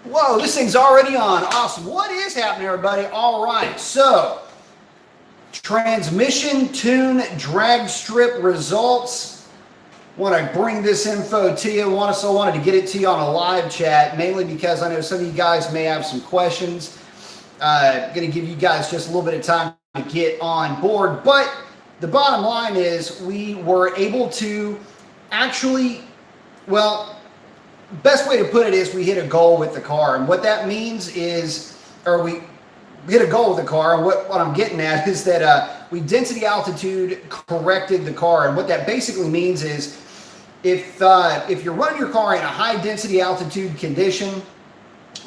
Whoa, this thing's already on. Awesome. What is happening, everybody? All right, so transmission tune drag strip results. Want to bring this info to you. Also wanted to get it to you on a live chat, mainly because I know some of you guys may have some questions. Going to give you guys just a little bit of time to get on board. But the bottom line is we were able to actually, well, best way to put it is we hit a goal with the car. And what that means is, or we hit a goal with the car. And what I'm getting at is that we density altitude corrected the car. And what that basically means is if you're running your car in a high density altitude condition,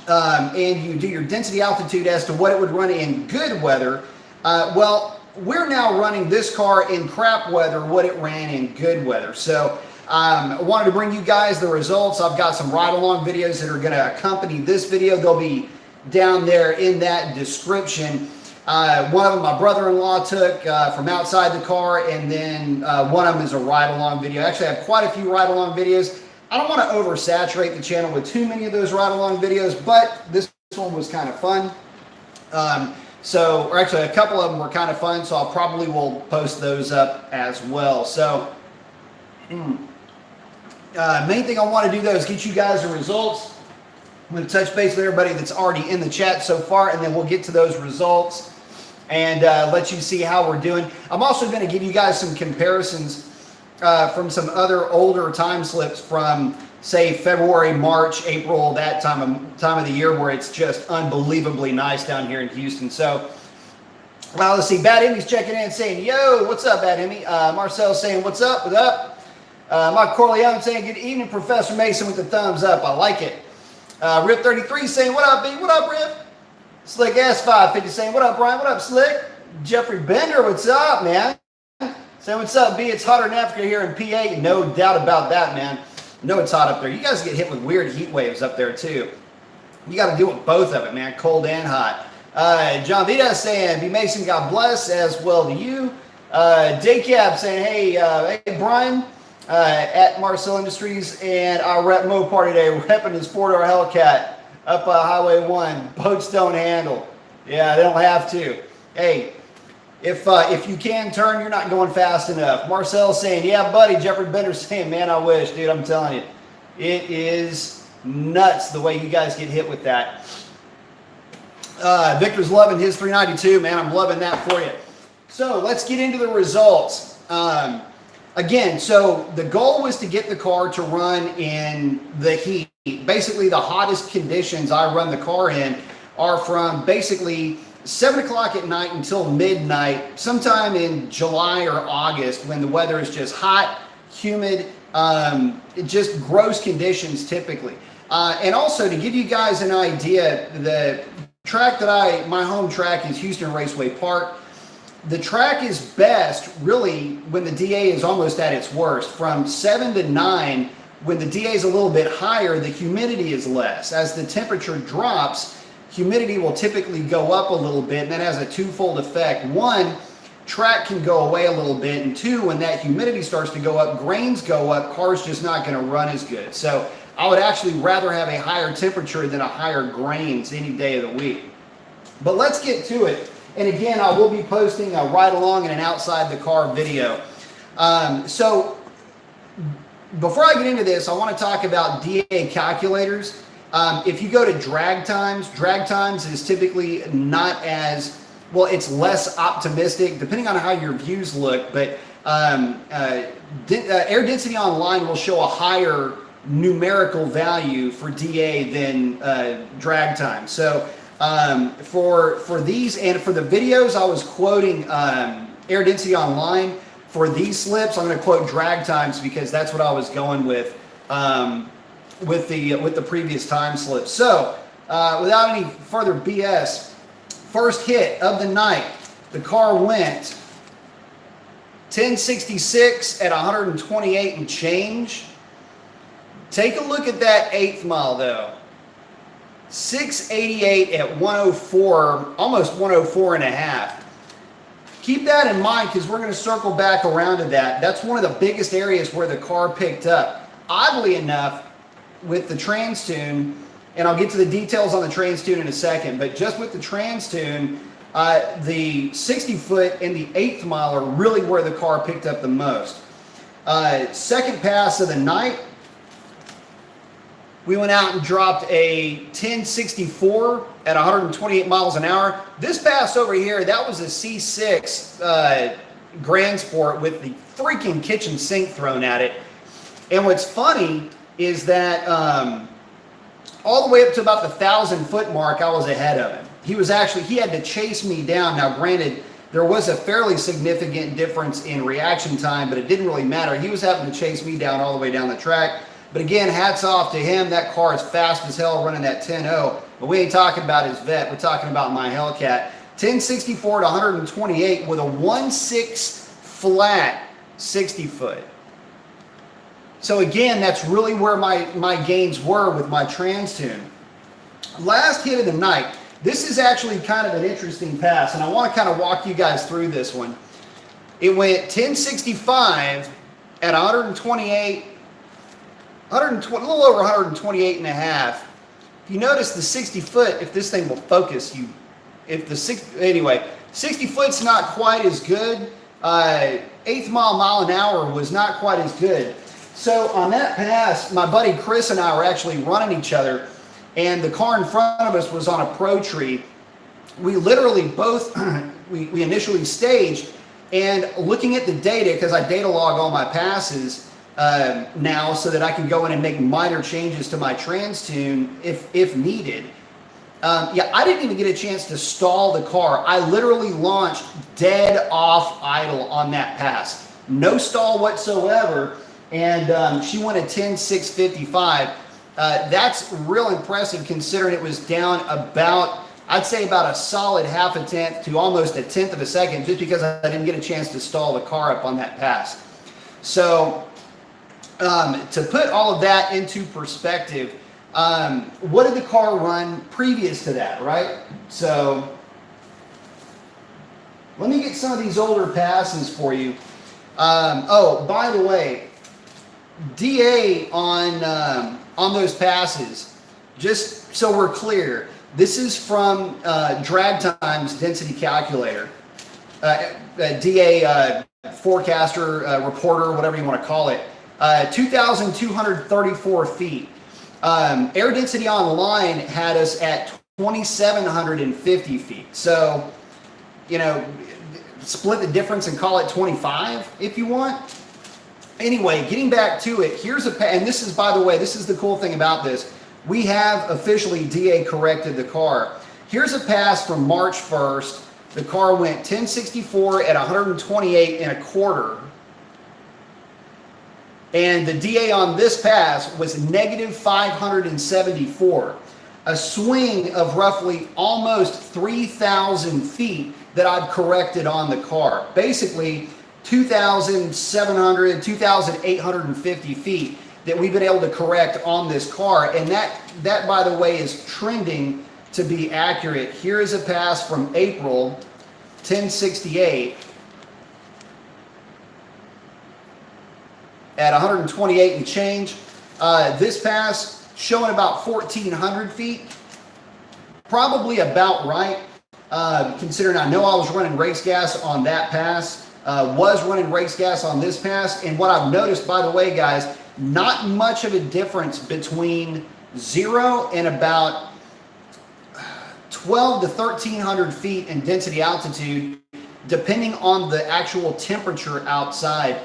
and you do your density altitude as to what it would run in good weather, well, we're now running this car in crap weather, what it ran in good weather. So I wanted to bring you guys the results. I've got some ride-along videos that are going to accompany this video. They'll be down there in that description. One of them my brother-in-law took from outside the car, and then one of them is a ride-along video. Actually, I have quite a few ride-along videos. I don't want to oversaturate the channel with too many of those ride-along videos, but this one was kind of fun. Or actually, a couple of them were kind of fun, so I'll probably will post those up as well. So, main thing I want to do though is get you guys the results. I'm going to touch base with everybody that's already in the chat so far, and then we'll get to those results and let you see how we're doing. I'm also going to give you guys some comparisons from some other older time slips from, say, February, March, April, that time of the year where it's just unbelievably nice down here in Houston. So, well, let's see. Bad Emmy's checking in saying, yo, what's up, Bad Emmy? Marcel's saying, what's up? What's up? Mike Corleone saying, good evening, Professor Mason, with the thumbs up. I like it. Rip 33 saying, what up, B? What up, Rip? Slick S550 saying, what up, Brian? What up, Slick? Jeffrey Bender, what's up, man? Saying, what's up, B? It's hotter in Africa here in PA. No doubt about that, man. No, it's hot up there. You guys get hit with weird heat waves up there, too. You got to deal with both of it, man, cold and hot. John Vita saying, B. Mason, God bless, as well to you. Daycab saying, hey, Brian, at Marcel Industries, and I rep Mopar today, repping his 4-door Hellcat up Highway 1. Boats don't handle. Yeah, they don't have to. Hey, if you can turn, you're not going fast enough. Marcel's saying, yeah, buddy. Jeffrey Bender's saying, man, I wish, dude. I'm telling you, it is nuts the way you guys get hit with that. Victor's loving his 392, man. I'm loving that for you. So let's get into the results. Again, so the goal was to get the car to run in the heat. Basically, the hottest conditions I run the car in are from basically 7 o'clock at night until midnight, sometime in July or August, when the weather is just hot, humid, just gross conditions typically. And also to give you guys an idea, the track that my home track is Houston Raceway Park. The track is best really when the DA is almost at its worst. From 7 to 9, when the DA is a little bit higher, the humidity is less. As the temperature drops, humidity will typically go up a little bit, and that has a twofold effect. One, track can go away a little bit, and two, when that humidity starts to go up, grains go up, car's just not going to run as good. So I would actually rather have a higher temperature than a higher grains any day of the week. But let's get to it. And again, I will be posting a ride-along and an outside the car video. So before I get into this, I want to talk about DA calculators. If you go to drag times is typically not as, well, it's less optimistic, depending on how your views look, but air density online will show a higher numerical value for DA than drag time. So for these and for the videos, I was quoting air density online. For these slips, I'm going to quote drag times because that's what I was going with the previous time slips. So without any further BS, first hit of the night, the car went 1066 at 128 and change. Take a look at that 8th mile though. 688 at 104, almost 104 and a half. Keep that in mind because we're going to circle back around to that. That's one of the biggest areas where the car picked up. Oddly enough, with the TransTune and I'll get to the details on the trans tune in a second, but just with the trans tune, the 60 foot and the 8th mile are really where the car picked up the most. Second pass of the night, we went out and dropped a 1064 at 128 miles an hour. This pass over here, that was a C6 Grand Sport with the freaking kitchen sink thrown at it. And what's funny is that all the way up to about the 1,000 foot mark, I was ahead of him. He had to chase me down. Now, granted, there was a fairly significant difference in reaction time, but it didn't really matter. He was having to chase me down all the way down the track. But again, hats off to him. That car is fast as hell running that 10.0. But we ain't talking about his vet. We're talking about my Hellcat. 1064 to 128 with a 1.6 flat 60 foot. So again, that's really where my gains were with my trans tune. Last hit of the night. This is actually kind of an interesting pass, and I want to kind of walk you guys through this one. It went 1065 at 128, a little over 128 and a half. If you notice the 60 foot, if this thing will focus you, anyway, 60 foot's not quite as good. 8th mile an hour was not quite as good. So on that pass, my buddy Chris and I were actually running each other, and the car in front of us was on a pro tree. We literally both, we initially staged, and looking at the data, because I data log all my passes now so that I can go in and make minor changes to my trans tune if needed. Yeah, I didn't even get a chance to stall the car. I literally launched dead off idle on that pass. No stall whatsoever. And she went a 10.655. That's real impressive considering it was down about, I'd say about a solid half a tenth to almost a tenth of a second, just because I didn't get a chance to stall the car up on that pass. So to put all of that into perspective, what did the car run previous to that, right? So let me get some of these older passes for you. Oh, by the way, DA on those passes, just so we're clear, this is from drag times density calculator, DA forecaster, reporter, whatever you want to call it, 2,234 feet. Air density online had us at 2,750 feet. So, you know, split the difference and call it 25 if you want. Anyway, getting back to it, here's and this is, by the way, this is the cool thing about this. We have officially DA corrected the car. Here's a pass from March 1st. The car went 1064 at 128 and a quarter. And the DA on this pass was negative 574. A swing of roughly almost 3,000 feet that I've corrected on the car. Basically, 2,700, 2,850 feet that we've been able to correct on this car. And that, by the way, is trending to be accurate. Here is a pass from April, 1068. At 128 and change. This pass showing about 1,400 feet. Probably about right, considering I know I was running race gas on that pass. Was running race gas on this pass. And what I've noticed, by the way, guys, not much of a difference between 0 and about 12 to 1,300 feet in density altitude, depending on the actual temperature outside.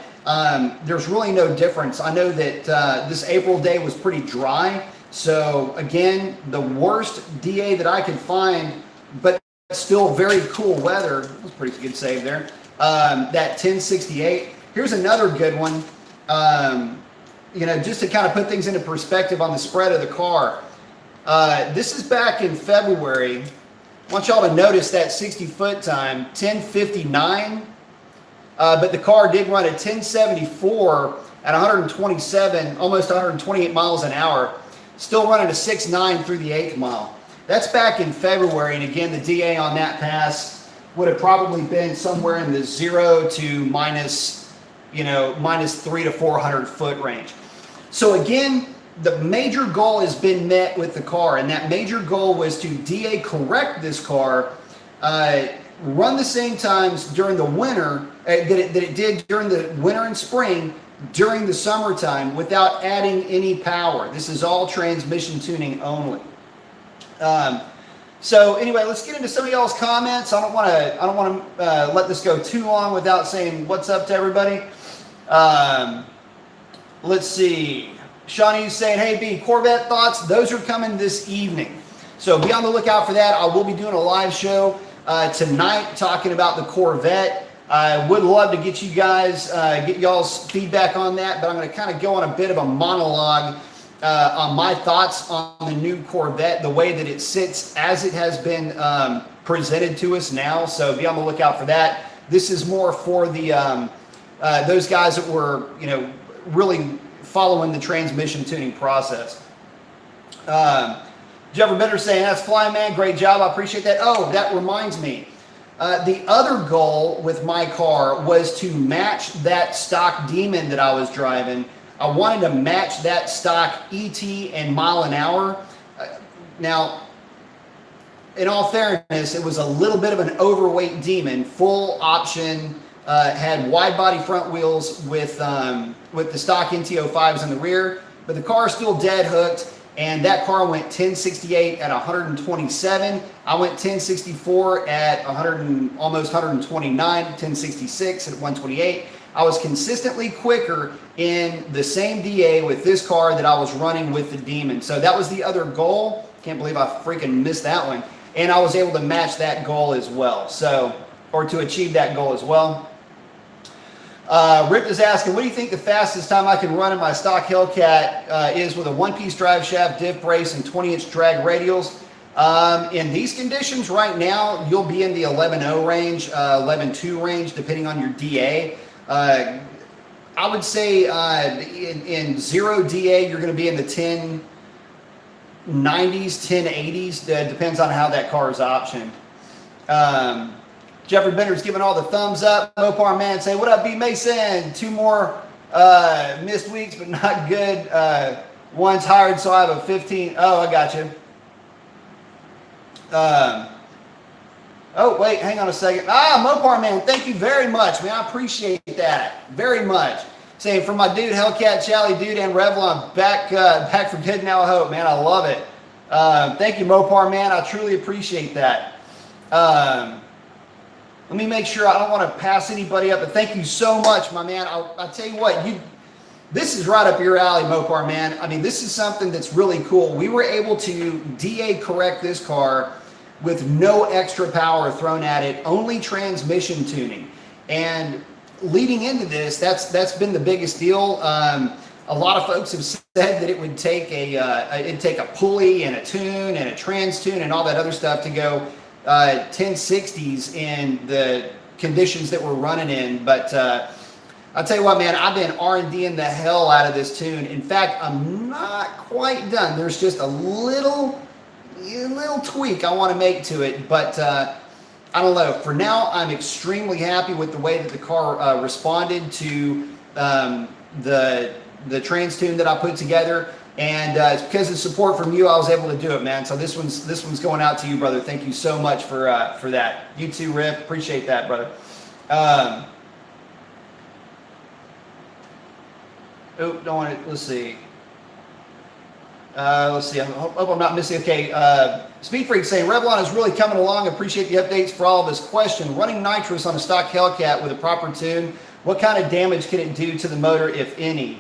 There's really no difference. I know that this April day was pretty dry. So again, the worst DA that I could find, but still very cool weather. That was a pretty good save there. That 1068. Here's another good one. You know, just to kind of put things into perspective on the spread of the car. This is back in February. I want y'all to notice that 60 foot time, 1059. But the car did run a 1074 at 127, almost 128 miles an hour. Still running a 6.9 through the 8th mile. That's back in February. And again, the DA on that pass would have probably been somewhere in the 0 to minus 3 to 400 foot range. So again, the major goal has been met with the car, and that major goal was to DA correct this car, run the same times during the winter that it did during the winter and spring, during the summertime, without adding any power. This is all transmission tuning only. So anyway, let's get into some of y'all's comments. I don't want to let this go too long without saying what's up to everybody. Let's see. Shawnee's saying, hey B, Corvette thoughts. Those are coming this evening, so be on the lookout for that. I will be doing a live show tonight talking about the Corvette. I would love to get you guys, get y'all's feedback on that, but I'm going to kind of go on a bit of a monologue on my thoughts on the new Corvette, the way that it sits as it has been presented to us now. So be on the lookout for that. This is more for the those guys that were, really following the transmission tuning process. Jeffrey Bender saying, that's flying, man. Great job. I appreciate that. Oh, that reminds me. The other goal with my car was to match that stock Demon that I was driving. I wanted to match that stock ET and mile an hour. Now, in all fairness, it was a little bit of an overweight Demon, full option, had wide body front wheels with the stock NT05s in the rear, but the car is still dead hooked. And that car went 1068 at 127. I went 1064 at almost 129, 1066 at 128. I was consistently quicker in the same DA with this car that I was running with the Demon. So that was the other goal. Can't believe I freaking missed that one. And I was able to match that goal as well. Or to achieve that goal as well. Rick is asking, what do you think the fastest time I can run in my stock Hellcat is with a one-piece drive shaft, diff brace, and 20-inch drag radials? In these conditions right now, you'll be in the 11.0 range, 11.2 range, depending on your DA. I would say in zero DA, you're going to be in the 1090s, 1080s. Depends on how that car is optioned. Jeffrey Bender's giving all the thumbs up. Mopar Man saying, what up, B Mason? 2 more missed weeks, but not good. One's hired, so I have a 15. Oh, I got you. Oh, wait, hang on a second. Mopar Man, thank you very much, man. I appreciate that very much. Saying, for my dude, Hellcat, Charlie, dude, and Revlon, back for good now, I hope, man. I love it. Thank you, Mopar Man. I truly appreciate that. Let me make sure I don't want to pass anybody up, but thank you so much, my man. I'll tell you what, this is right up your alley, Mopar Man. I mean, this is something that's really cool. We were able to DA correct this car with no extra power thrown at it, only transmission tuning. And leading into this, that's been the biggest deal. A lot of folks have said that it would take it'd take a pulley and a tune and a trans tune and all that other stuff to go 1060s in the conditions that we're running in, but I'll tell you what, man, I've been R&D'ing the hell out of this tune. In fact, I'm not quite done. There's just a little tweak I want to make to it, but I don't know. For now, I'm extremely happy with the way that the car responded to the trans tune that I put together. And it's because of support from you, I was able to do it, man. So this one's going out to you, brother. Thank you so much for that. You too, Riff. Appreciate that, brother. Don't want to. Let's see. I hope I'm not missing. Okay. Speed Freak saying Revlon is really coming along. Appreciate the updates for all of us. Question: running nitrous on a stock Hellcat with a proper tune, what kind of damage can it do to the motor, if any?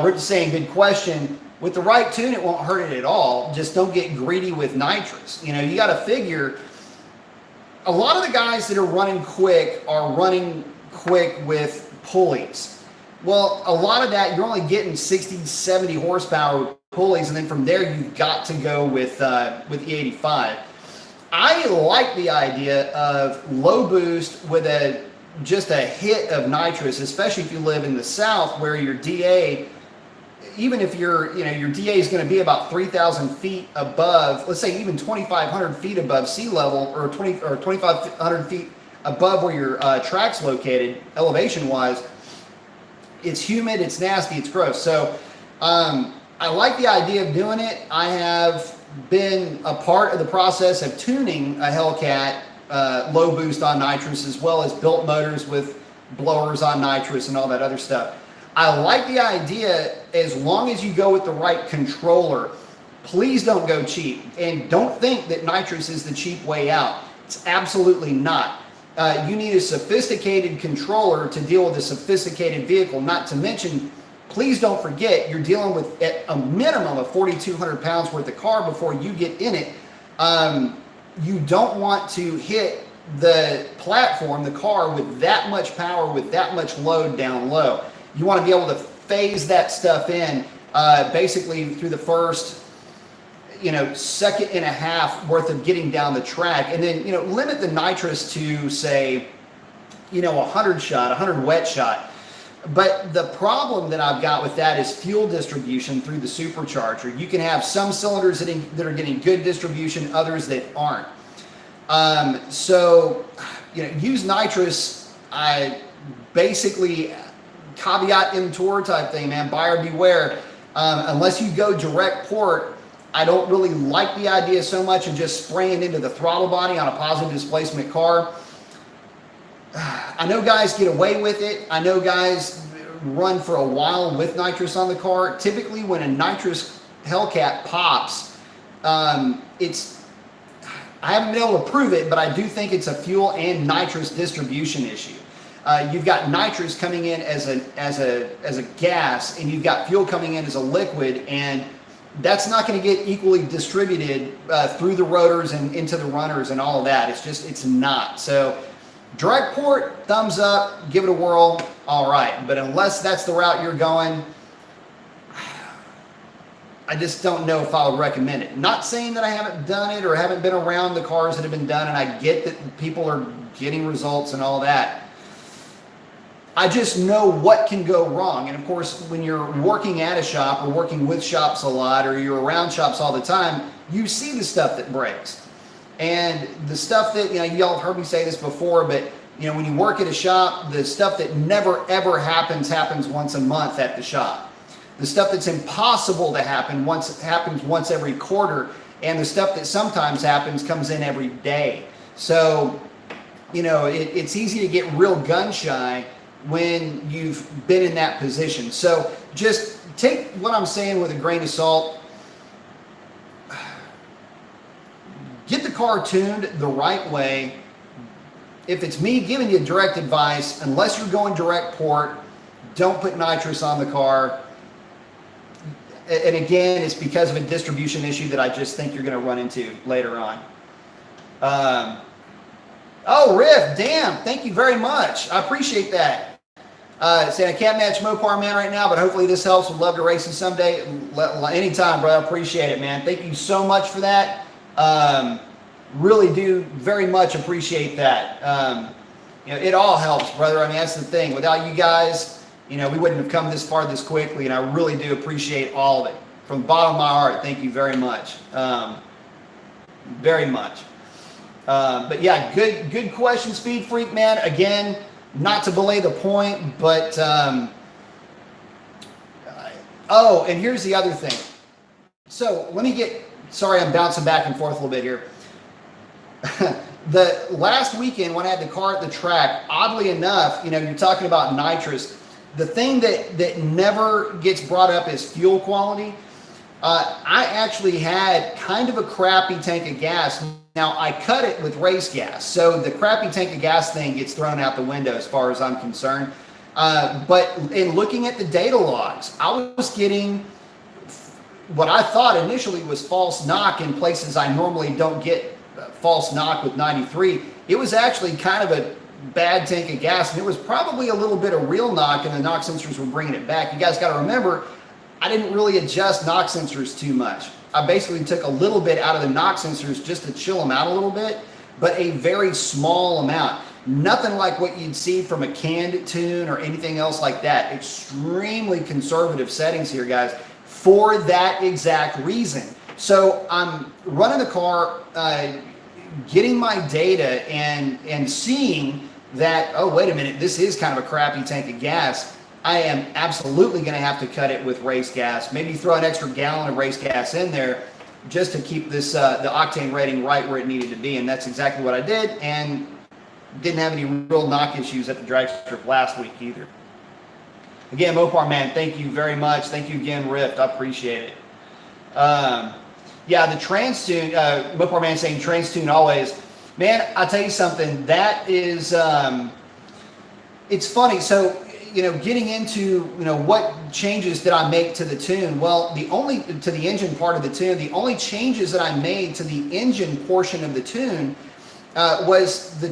Rick is saying, good question. With the right tune, it won't hurt it at all. Just don't get greedy with nitrous. You got to figure, a lot of the guys that are running quick with pulleys. Well, a lot of that, you're only getting 60, 70 horsepower with pulleys, and then from there, you've got to go with E85. I like the idea of low boost with just a hit of nitrous, especially if you live in the South where your DA, even if your DA is going to be about 3,000 feet above, let's say even 2,500 feet above sea level, or 2,500 feet above where your track's located, elevation wise, it's humid, it's nasty, it's gross. So I like the idea of doing it. I have been a part of the process of tuning a Hellcat low boost on nitrous, as well as built motors with blowers on nitrous and all that other stuff. I like the idea as long as you go with the right controller. Please don't go cheap, and don't think that nitrous is the cheap way out. It's absolutely not. You need a sophisticated controller to deal with a sophisticated vehicle, not to mention, please don't forget, you're dealing with at a minimum of 4,200 pounds worth of car before you get in it. You don't want to hit the platform, the car, with that much power, with that much load down low. You want to be able to phase that stuff in basically through the first second and a half worth of getting down the track, and then limit the nitrous to, say, 100 wet shot. But the problem that I've got with that is fuel distribution through the supercharger. You can have some cylinders that are getting good distribution, others that aren't. So use nitrous. I basically caveat emptor type thing, man. Buyer beware. Unless you go direct port, I don't really like the idea so much of just spraying into the throttle body on a positive displacement car. I know guys get away with it. I know guys run for a while with nitrous on the car. Typically when a nitrous Hellcat pops, I haven't been able to prove it, but I do think it's a fuel and nitrous distribution issue. You've got nitrous coming in as a gas, and you've got fuel coming in as a liquid, and that's not going to get equally distributed through the rotors and into the runners and all of that. It's not. So direct port, thumbs up, give it a whirl, all right. But unless that's the route you're going, I just don't know if I would recommend it. Not saying that I haven't done it or haven't been around the cars that have been done, and I get that people are getting results and all that. I just know what can go wrong. And of course, when you're working at a shop or working with shops a lot, or you're around shops all the time, you see the stuff that breaks. And the stuff that, y'all have heard me say this before, but when you work at a shop, the stuff that never ever happens once a month at the shop. The stuff that's impossible to happen happens once every quarter, and the stuff that sometimes happens comes in every day. So, it's easy to get real gun shy when you've been in that position. So just take what I'm saying with a grain of salt. Get the car tuned the right way. If it's me giving you direct advice, unless you're going direct port, don't put nitrous on the car. And again, it's because of a distribution issue that I just think you're going to run into later on. Oh, Riff, damn, thank you very much. I appreciate that. Saying I can't match Mopar Man right now, but hopefully this helps. Would love to race you someday. Anytime, bro. I appreciate it, man. Thank you so much for that. Really do very much appreciate that. It all helps, brother. I mean, that's the thing. Without you guys, we wouldn't have come this far this quickly, and I really do appreciate all of it. From the bottom of my heart, thank you very much. Very much. But yeah, good question, Speed Freak, man. Again, not to belay the point, but oh, and here's the other thing. So sorry, I'm bouncing back and forth a little bit here. The last weekend when I had the car at the track, oddly enough, you're talking about nitrous. The thing that never gets brought up is fuel quality. I actually had kind of a crappy tank of gas. Now, I cut it with race gas, so the crappy tank of gas thing gets thrown out the window as far as I'm concerned. But in looking at the data logs, I was getting what I thought initially was false knock in places I normally don't get false knock with 93. It was actually kind of a bad tank of gas, and it was probably a little bit of real knock, and the knock sensors were bringing it back. You guys got to remember, I didn't really adjust knock sensors too much. I basically took a little bit out of the knock sensors just to chill them out a little bit, but a very small amount. Nothing like what you'd see from a canned tune or anything else like that. Extremely conservative settings here, guys, for that exact reason. So I'm running the car, getting my data and seeing that, oh, wait a minute, this is kind of a crappy tank of gas. I am absolutely going to have to cut it with race gas. Maybe throw an extra gallon of race gas in there just to keep this the octane rating right where it needed to be. And that's exactly what I did, and didn't have any real knock issues at the drag strip last week either. Again, Mopar man, thank you very much. Thank you again, Rift. I appreciate it. Yeah, the trans tune, Mopar man saying trans tune always. Man, I'll tell you something. That is, it's funny. So, getting into, what changes did I make to the tune? Well, to the engine part of the tune, the only changes that I made to the engine portion of the tune were the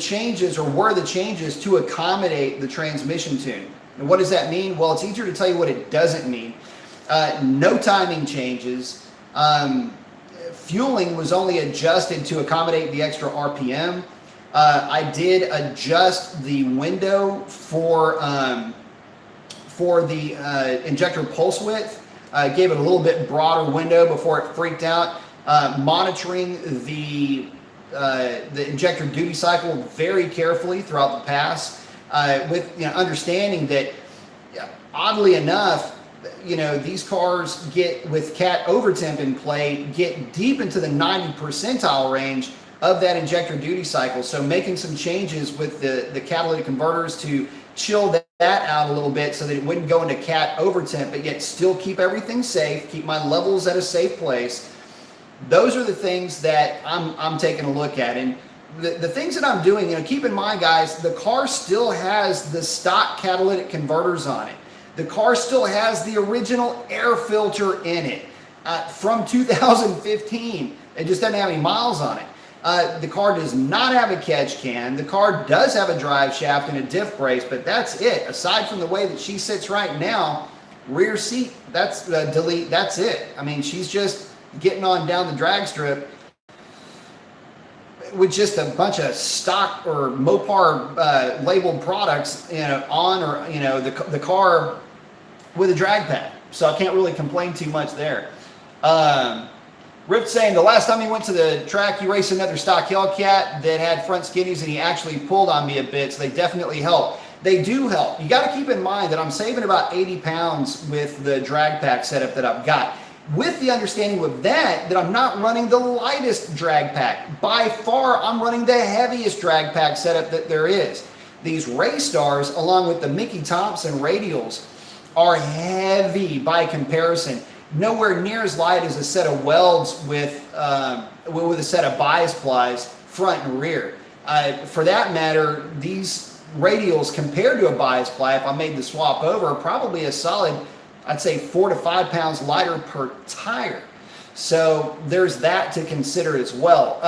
changes to accommodate the transmission tune. And what does that mean? Well, it's easier to tell you what it doesn't mean. No timing changes. Fueling was only adjusted to accommodate the extra RPM. I did adjust the window for the injector pulse width. Gave it a little bit broader window before it freaked out. Monitoring the injector duty cycle very carefully throughout the pass, with understanding that, oddly enough, these cars get, with cat overtemp in play, get deep into the 90 percentile range of that injector duty cycle. So making some changes with the catalytic converters to chill that out a little bit so that it wouldn't go into cat overtemp, but yet still keep everything safe, keep my levels at a safe place. Those are the things that I'm taking a look at. And the things that I'm doing, keep in mind, guys, the car still has the stock catalytic converters on it. The car still has the original air filter in it from 2015. It just doesn't have any miles on it. The car does not have a catch can. The car does have a drive shaft and a diff brace, but that's it. Aside from the way that she sits right now, rear seat, that's delete, that's it. I mean, she's just getting on down the drag strip with just a bunch of stock or Mopar labeled products, on, or the car with a drag pad. So I can't really complain too much there. Rift saying the last time he went to the track, he raced another stock Hellcat that had front skinnies, and he actually pulled on me a bit. So they definitely help. They do help. You got to keep in mind that I'm saving about 80 pounds with the drag pack setup that I've got, with the understanding with that I'm not running the lightest drag pack. By far, I'm running the heaviest drag pack setup that there is. These Race Stars, along with the Mickey Thompson radials, are heavy by comparison. Nowhere near as light as a set of welds with a set of bias plies front and rear. For that matter, these radials compared to a bias ply, if I made the swap over, are probably a solid, I'd say 4 to 5 pounds lighter per tire. So there's that to consider as well.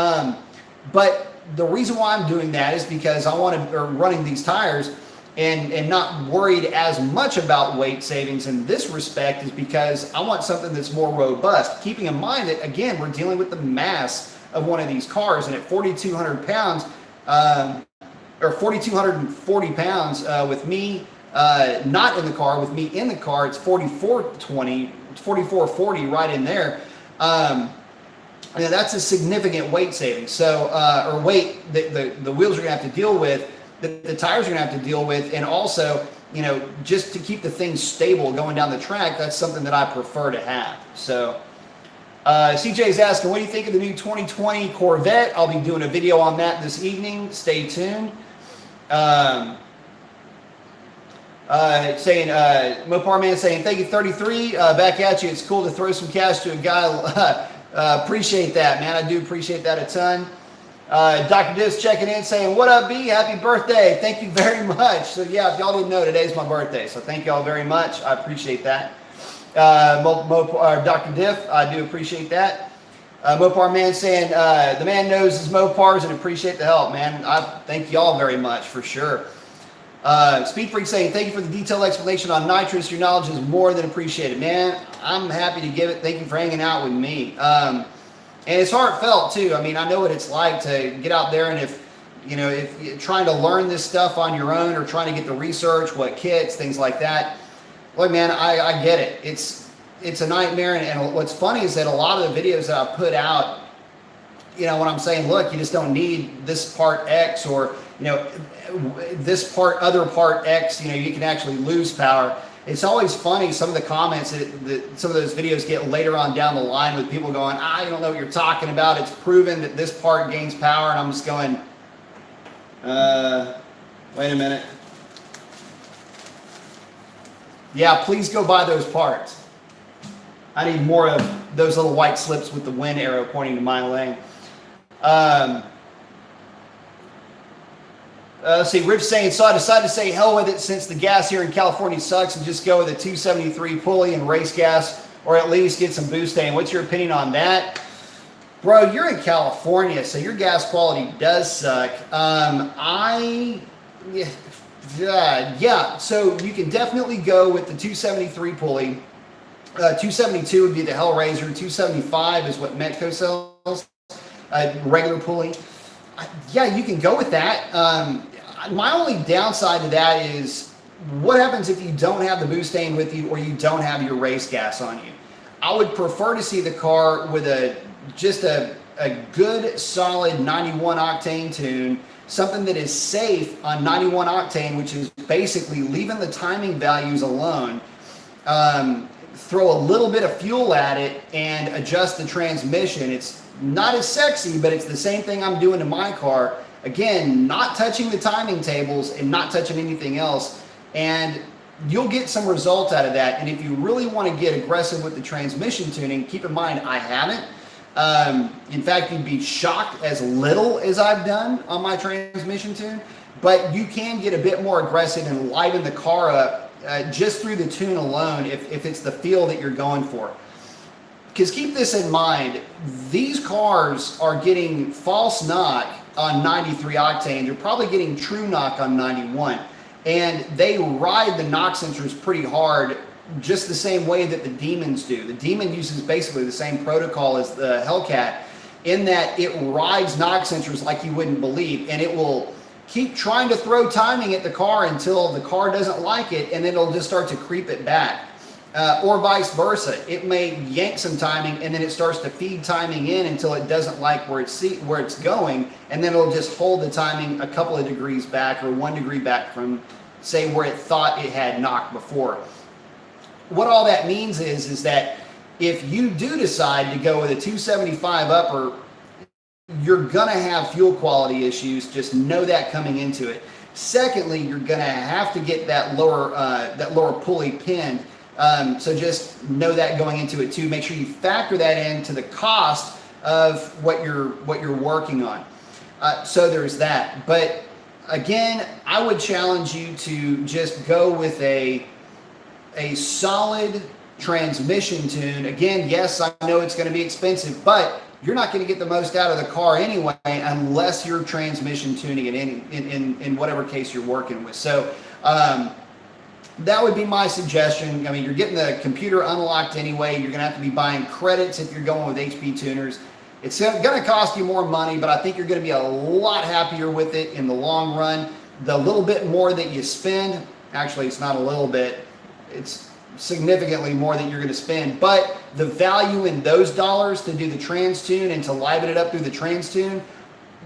But the reason why I'm doing that is because I want to, running these tires and not worried as much about weight savings in this respect, is because I want something that's more robust. Keeping in mind that, again, we're dealing with the mass of one of these cars, and at 4,200 pounds, or 4,240 pounds with me not in the car, with me in the car, it's 4420, 4440 right in there. That's a significant weight saving. So, or weight that the wheels are gonna have to deal with, the tires are gonna have to deal with, and also, just to keep the thing stable going down the track, that's something that I prefer to have. So, CJ is asking, what do you think of the new 2020 Corvette? I'll be doing a video on that this evening. Stay tuned. Mopar man saying, thank you, 33. Back at you. It's cool to throw some cash to a guy. Appreciate that, man. I do appreciate that a ton. Dr. Diz checking in saying, what up, B? Happy birthday. Thank you very much. So yeah, if y'all didn't know, today's my birthday. So thank y'all very much. I appreciate that. Dr. Diff, I do appreciate that. Mopar man saying, the man knows his Mopars and appreciate the help, man. I thank y'all very much for sure. Speed Freak saying, thank you for the detailed explanation on Nitrous. Your knowledge is more than appreciated, man. I'm happy to give it. Thank you for hanging out with me. And it's heartfelt too. I mean, I know what it's like to get out there, and if you're trying to learn this stuff on your own, or trying to get the research, what kits, things like that. Look, man, I get it. It's a nightmare, and what's funny is that a lot of the videos that I put out, when I'm saying, look, you just don't need this part X, or this part, other part X, you can actually lose power. It's always funny, some of the comments that some of those videos get later on down the line with people going, I don't know what you're talking about. It's proven that this part gains power. And I'm just going, wait a minute. Yeah, please go buy those parts. I need more of those little white slips with the wind arrow pointing to my lane. Let's see, Rich saying, so I decided to say hell with it since the gas here in California sucks and just go with a 273 pulley and race gas, or at least get some butane. What's your opinion on that? Bro, you're in California, so your gas quality does suck. Yeah, so you can definitely go with the 273 pulley. 272 would be the Hellraiser. 275 is what Metco sells, regular pulley. Yeah, you can go with that. My only downside to that is what happens if you don't have the butane with you or you don't have your race gas on you. I would prefer to see the car with just a good solid 91 octane tune, something that is safe on 91 octane, which is basically leaving the timing values alone. Throw a little bit of fuel at it and adjust the transmission. It's not as sexy, but it's the same thing I'm doing to my car. Again, not touching the timing tables and not touching anything else. And you'll get some result out of that. And if you really want to get aggressive with the transmission tuning, keep in mind, I haven't. In fact, you'd be shocked as little as I've done on my transmission tune. But you can get a bit more aggressive and liven the car up just through the tune alone if it's the feel that you're going for. Because keep this in mind, these cars are getting false knock on 93 octane. They're probably getting true knock on 91. And they ride the knock sensors pretty hard, just the same way that the Demons do. The Demon uses basically the same protocol as the Hellcat in that it rides knock sensors like you wouldn't believe. And it will keep trying to throw timing at the car until the car doesn't like it, and then it'll just start to creep it back. Or vice versa. It may yank some timing and then it starts to feed timing in until it doesn't like where it's going, and then it'll just hold the timing a couple of degrees back or 1 degree back from, say, where it thought it had knocked before. What all that means is that if you do decide to go with a 275 upper, you're gonna have fuel quality issues. Just know that coming into it. Secondly, you're gonna have to get that lower pulley pinned. So just know that going into it too. Make sure you factor that into the cost of what you're working on. So there's that. But again, I would challenge you to just go with a solid transmission tune. Again, yes, I know it's going to be expensive, but you're not going to get the most out of the car anyway unless you're transmission tuning it in whatever case you're working with. So that would be my suggestion. I mean, you're getting the computer unlocked anyway. You're going to have to be buying credits if you're going with HP tuners. It's going to cost you more money, but I think you're going to be a lot happier with it in the long run. The little bit more that you spend, actually it's not a little bit, it's significantly more that you're going to spend, but the value in those dollars to do the trans tune and to liven it up through the trans tune,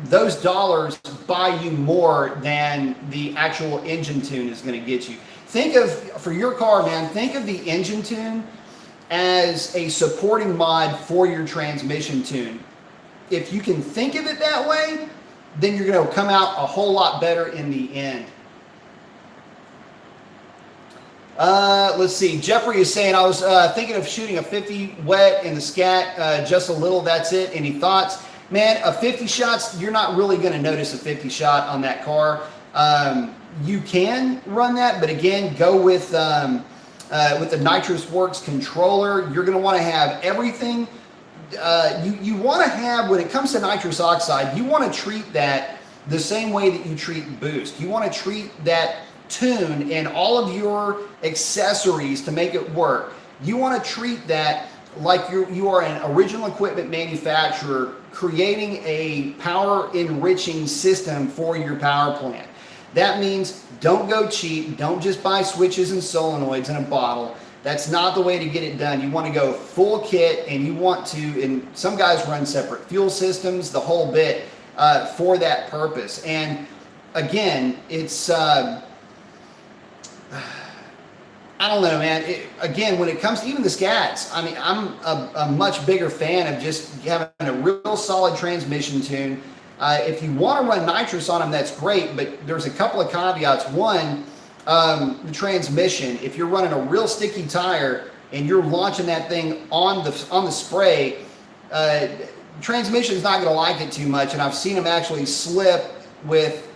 those dollars buy you more than the actual engine tune is going to get you. Think of, for your car, man, think of the engine tune as a supporting mod for your transmission tune. If you can think of it that way, then you're going to come out a whole lot better in the end. Let's see. Jeffrey is saying, I was thinking of shooting a 50 wet in the scat, just a little, that's it. Any thoughts? Man, a 50 shots, you're not really going to notice a 50 shot on that car. You can run that, but again, go with the Nitrous Works controller. You're going to want to have everything. You want to have, when it comes to nitrous oxide, you want to treat that the same way that you treat boost. You want to treat that tune and all of your accessories to make it work. You want to treat that like you are an original equipment manufacturer creating a power enriching system for your power plant. That means don't go cheap. Don't just buy switches and solenoids in a bottle. That's not the way to get it done. You want to go full kit, and you want to, and some guys run separate fuel systems, the whole bit, for that purpose. And again, it's, I I don't know, man. Again, when it comes to even the scats, I mean, I'm a much bigger fan of just having a real solid transmission tune. If you want to run nitrous on them, that's great, but there's a couple of caveats. One, the transmission. If you're running a real sticky tire and you're launching that thing on the spray, transmission's not going to like it too much, and I've seen them actually slip with,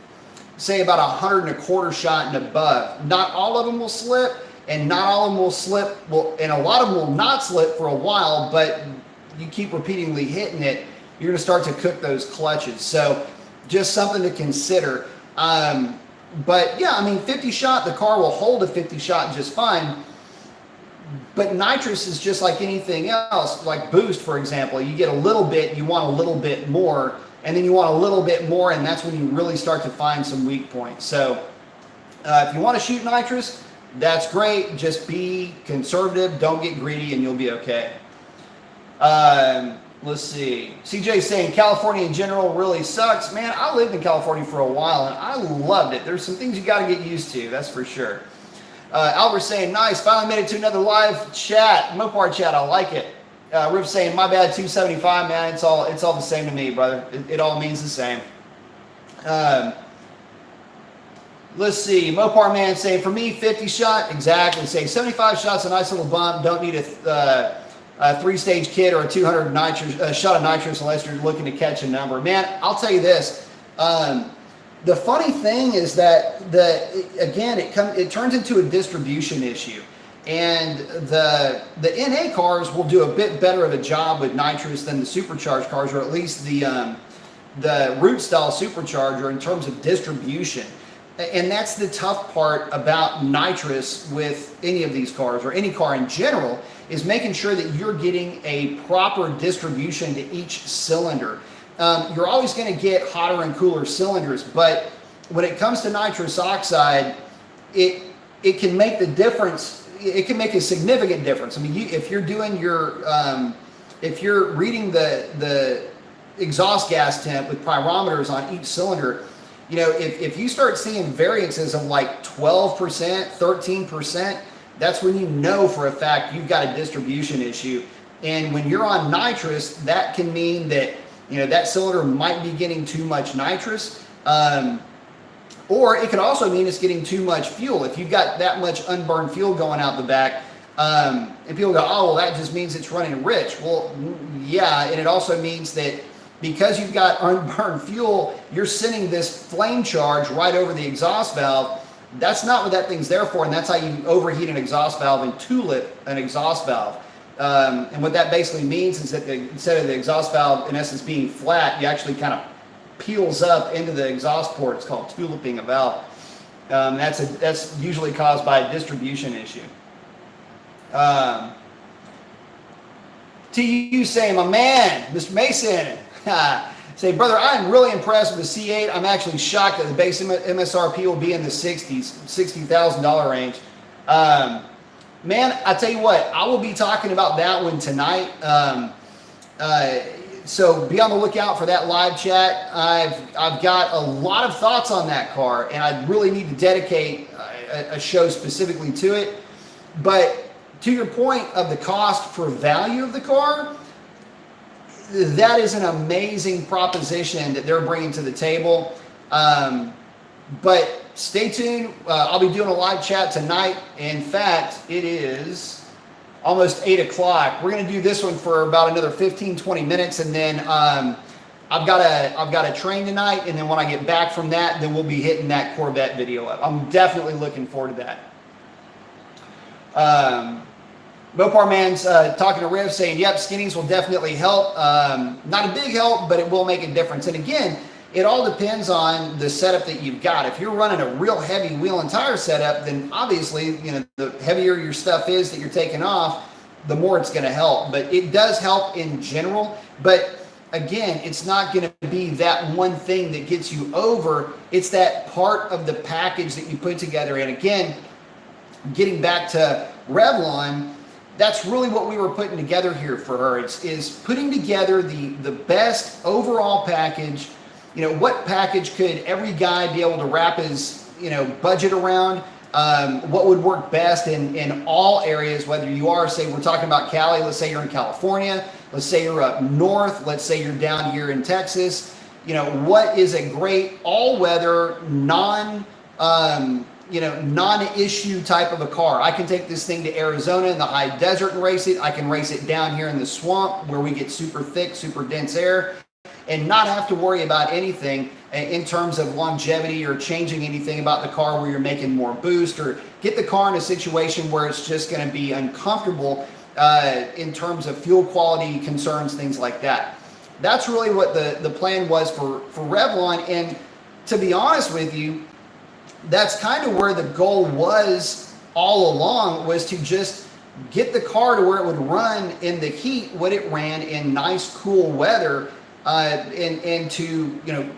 say, about 125 shot and above. Not all of them will slip, and not all of them will slip, and a lot of them will not slip for a while, but you keep repeatedly hitting it, you're going to start to cook those clutches. So just something to consider. But yeah, I mean, 50 shot, the car will hold a 50 shot just fine. But nitrous is just like anything else, like boost, for example. You get a little bit, you want a little bit more, and then you want a little bit more, and that's when you really start to find some weak points. So if you want to shoot nitrous, that's great. Just be conservative, don't get greedy, and you'll be okay. Let's see. CJ saying California in general really sucks. Man, I lived in California for a while, and I loved it. There's some things you got to get used to, that's for sure. Albert saying, nice, finally made it to another live chat. Mopar chat, I like it. Rip saying, my bad, 275, man. It's all the same to me, brother. It all means the same. Let's see. Mopar man saying, for me, 50 shot, exactly. Saying 75 shots, a nice little bump. Don't need a 3-stage kit or a 200 nitrous, shot of nitrous unless you're looking to catch a number. Man, I'll tell you this. The funny thing is that it turns into a distribution issue, and the NA cars will do a bit better of a job with nitrous than the supercharged cars, or at least the root style supercharger in terms of distribution. And that's the tough part about nitrous with any of these cars, or any car in general, is making sure that you're getting a proper distribution to each cylinder. You're always going to get hotter and cooler cylinders, but when it comes to nitrous oxide, it can make the difference. It can make a significant difference. I mean, if you're doing your, if you're reading the exhaust gas temp with pyrometers on each cylinder, you know, if you start seeing variances of like 12%, 13%, that's when you know for a fact you've got a distribution issue. And when you're on nitrous, that can mean that, you know, that cylinder might be getting too much nitrous, or it could also mean it's getting too much fuel. If you've got that much unburned fuel going out the back, and people go, oh, well, that just means it's running rich. Well, yeah, and it also means that because you've got unburned fuel, you're sending this flame charge right over the exhaust valve. That's not what that thing's there for, and that's how you overheat an exhaust valve and tulip an exhaust valve. And what that basically means is that instead of the exhaust valve, in essence, being flat, you actually kind of peels up into the exhaust port. It's called tuliping a valve. That's usually caused by a distribution issue. TU saying, my man, Mr. Mason, say, brother, I'm really impressed with the C8. I'm actually shocked that the base MSRP will be in the 60s, $60,000 range. Man, I tell you what, I will be talking about that one tonight. So be on the lookout for that live chat. I've got a lot of thoughts on that car, and I really need to dedicate a show specifically to it. But to your point of the cost for value of the car, that is an amazing proposition that they're bringing to the table. But stay tuned. I'll be doing a live chat tonight. In fact, it is almost 8 o'clock. We're going to do this one for about another 15-20 minutes, and then I've got a train tonight, and then when I get back from that, then we'll be hitting that Corvette video up. I'm definitely looking forward to that. Mopar Man's talking to Riv saying, yep, skinnies will definitely help. Not a big help, but it will make a difference. And again, it all depends on the setup that you've got. If you're running a real heavy wheel and tire setup, then obviously, you know, the heavier your stuff is that you're taking off, the more it's going to help. But it does help in general. But again, it's not going to be that one thing that gets you over. It's that part of the package that you put together. And again, getting back to Revlon, that's really what we were putting together here for her. Is putting together the best overall package. You know, what package could every guy be able to wrap his, you know, budget around? what would work best in all areas, whether you are, say, we're talking about Cali, let's say you're in California, let's say you're up north, let's say you're down here in Texas. You know, what is a great all-weather, non-issue type of a car? I can take this thing to Arizona in the high desert and race it. I can race it down here in the swamp where we get super thick, super dense air, and not have to worry about anything in terms of longevity or changing anything about the car where you're making more boost, or get the car in a situation where it's just going to be uncomfortable in terms of fuel quality concerns, things like that. That's really what the plan was for Revlon. And to be honest with you, that's kind of where the goal was all along, was to just get the car to where it would run in the heat what it ran in nice, cool weather, and to, you know,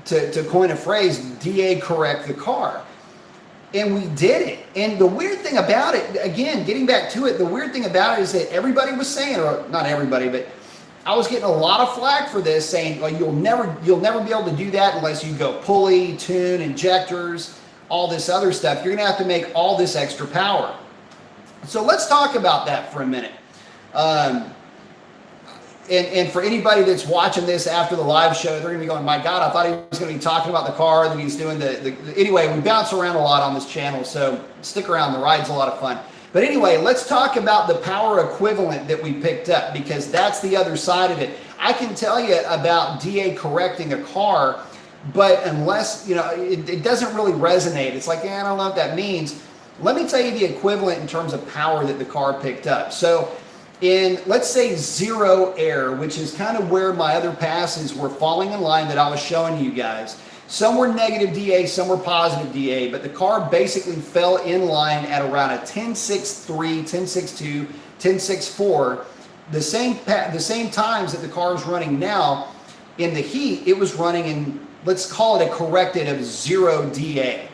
to coin a phrase, DA correct the car. And we did it. And the weird thing about it, again, getting back to it, the weird thing about it is that everybody was saying, or not everybody, but I was getting a lot of flack for this, saying, well, you'll never be able to do that unless you go pulley, tune, injectors, all this other stuff. You're gonna have to make all this extra power. So let's talk about that for a minute. And for anybody that's watching this after the live show, they're gonna be going, my God, I thought he was gonna be talking about the car, that he's doing anyway, we bounce around a lot on this channel, so stick around, the ride's a lot of fun. But anyway, let's talk about the power equivalent that we picked up, because that's the other side of it. I can tell you about DA correcting a car, but unless, you know, it doesn't really resonate. It's like, I don't know what that means. Let me tell you the equivalent in terms of power that the car picked up. So in, let's say, zero air, which is kind of where my other passes were falling in line that I was showing you guys. Some were negative DA, some were positive DA, but the car basically fell in line at around a 10.63, 10.62, 10.64. The same times that the car is running now. In the heat, it was running in, let's call it a corrected of 0 DA.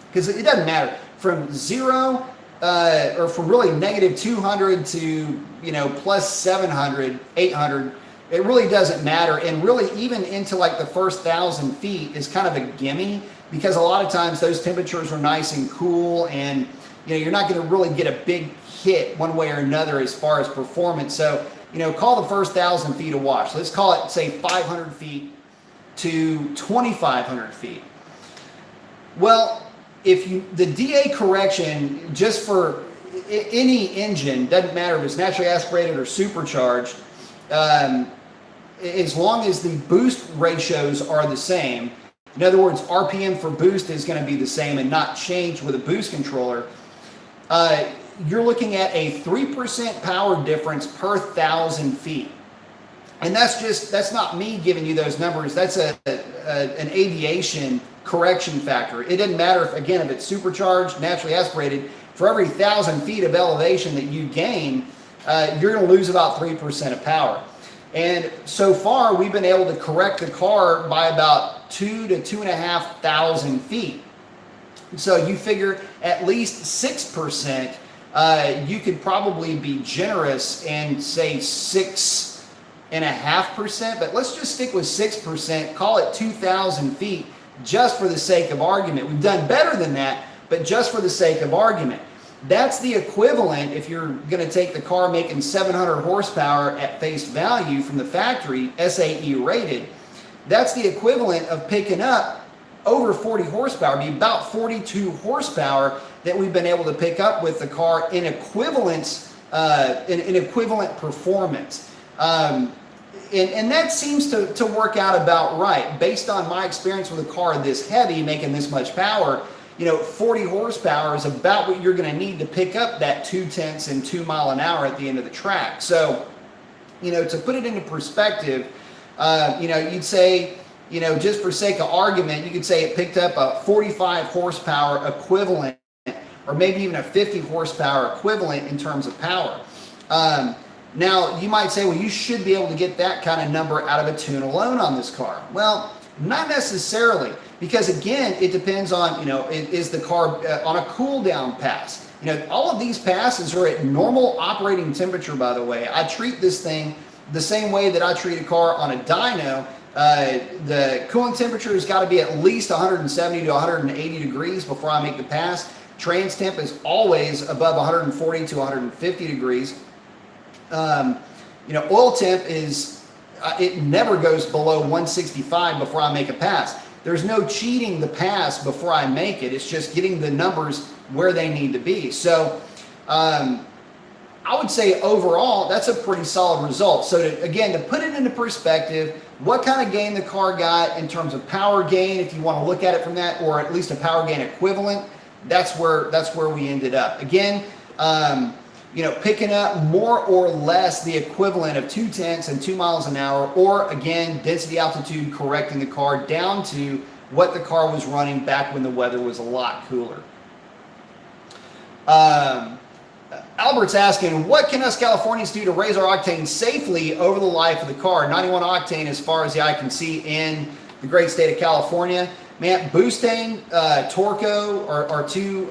Because it doesn't matter. From 0, or from really negative 200 to, you know, plus 700, 800, it really doesn't matter. And really, even into like the first 1,000 feet is kind of a gimme, because a lot of times those temperatures are nice and cool, and, you know, you're not going to really get a big hit one way or another as far as performance. So, you know, call the first 1,000 feet a wash. Let's call it, say, 500 feet to 2,500 feet. Well, if the DA correction, just for any engine, doesn't matter if it's naturally aspirated or supercharged, as long as the boost ratios are the same, in other words, RPM for boost is going to be the same and not change with a boost controller, you're looking at a 3% power difference per 1,000 feet. And that's not me giving you those numbers. That's an aviation correction factor. It doesn't matter if, again, if it's supercharged, naturally aspirated, for every 1,000 feet of elevation that you gain, you're going to lose about 3% of power. And so far, we've been able to correct the car by about 2,000 to 2,500 feet. So you figure at least 6%, you could probably be generous and say 6.5%, but let's just stick with 6%, call it 2,000 feet, just for the sake of argument. We've done better than that, but just for the sake of argument. That's the equivalent, if you're going to take the car making 700 horsepower at face value from the factory, SAE rated, that's the equivalent of picking up over 40 horsepower, be about 42 horsepower that we've been able to pick up with the car in equivalence, in equivalent performance. And that seems to work out about right. Based on my experience with a car this heavy, making this much power, you know, 40 horsepower is about what you're going to need to pick up that 0.2 and 2 mile an hour at the end of the track. So, you know, to put it into perspective, you know, you'd say, you know, just for sake of argument, you could say it picked up a 45 horsepower equivalent, or maybe even a 50 horsepower equivalent in terms of power. Now, you might say, well, you should be able to get that kind of number out of a tune alone on this car. Well, not necessarily, because again, it depends on, you know, is the car on a cool down pass? You know, all of these passes are at normal operating temperature, by the way. I treat this thing the same way that I treat a car on a dyno. The cooling temperature has got to be at least 170 to 180 degrees before I make the pass. Trans temp is always above 140 to 150 degrees. Oil temp is, it never goes below 165 before I make a pass. There's no cheating the pass before I make it. It's just getting the numbers where they need to be. So I would say overall, that's a pretty solid result. So to put it into perspective, what kind of gain the car got in terms of power gain, if you want to look at it from that, or at least a power gain equivalent, that's where we ended up. Again, picking up more or less the equivalent of 0.2 and 2 miles an hour, or again, density altitude correcting the car down to what the car was running back when the weather was a lot cooler. Albert's asking, what can us Californians do to raise our octane safely over the life of the car? 91 octane as far as the eye can see in the great state of California. Man, Boostane, Torco are two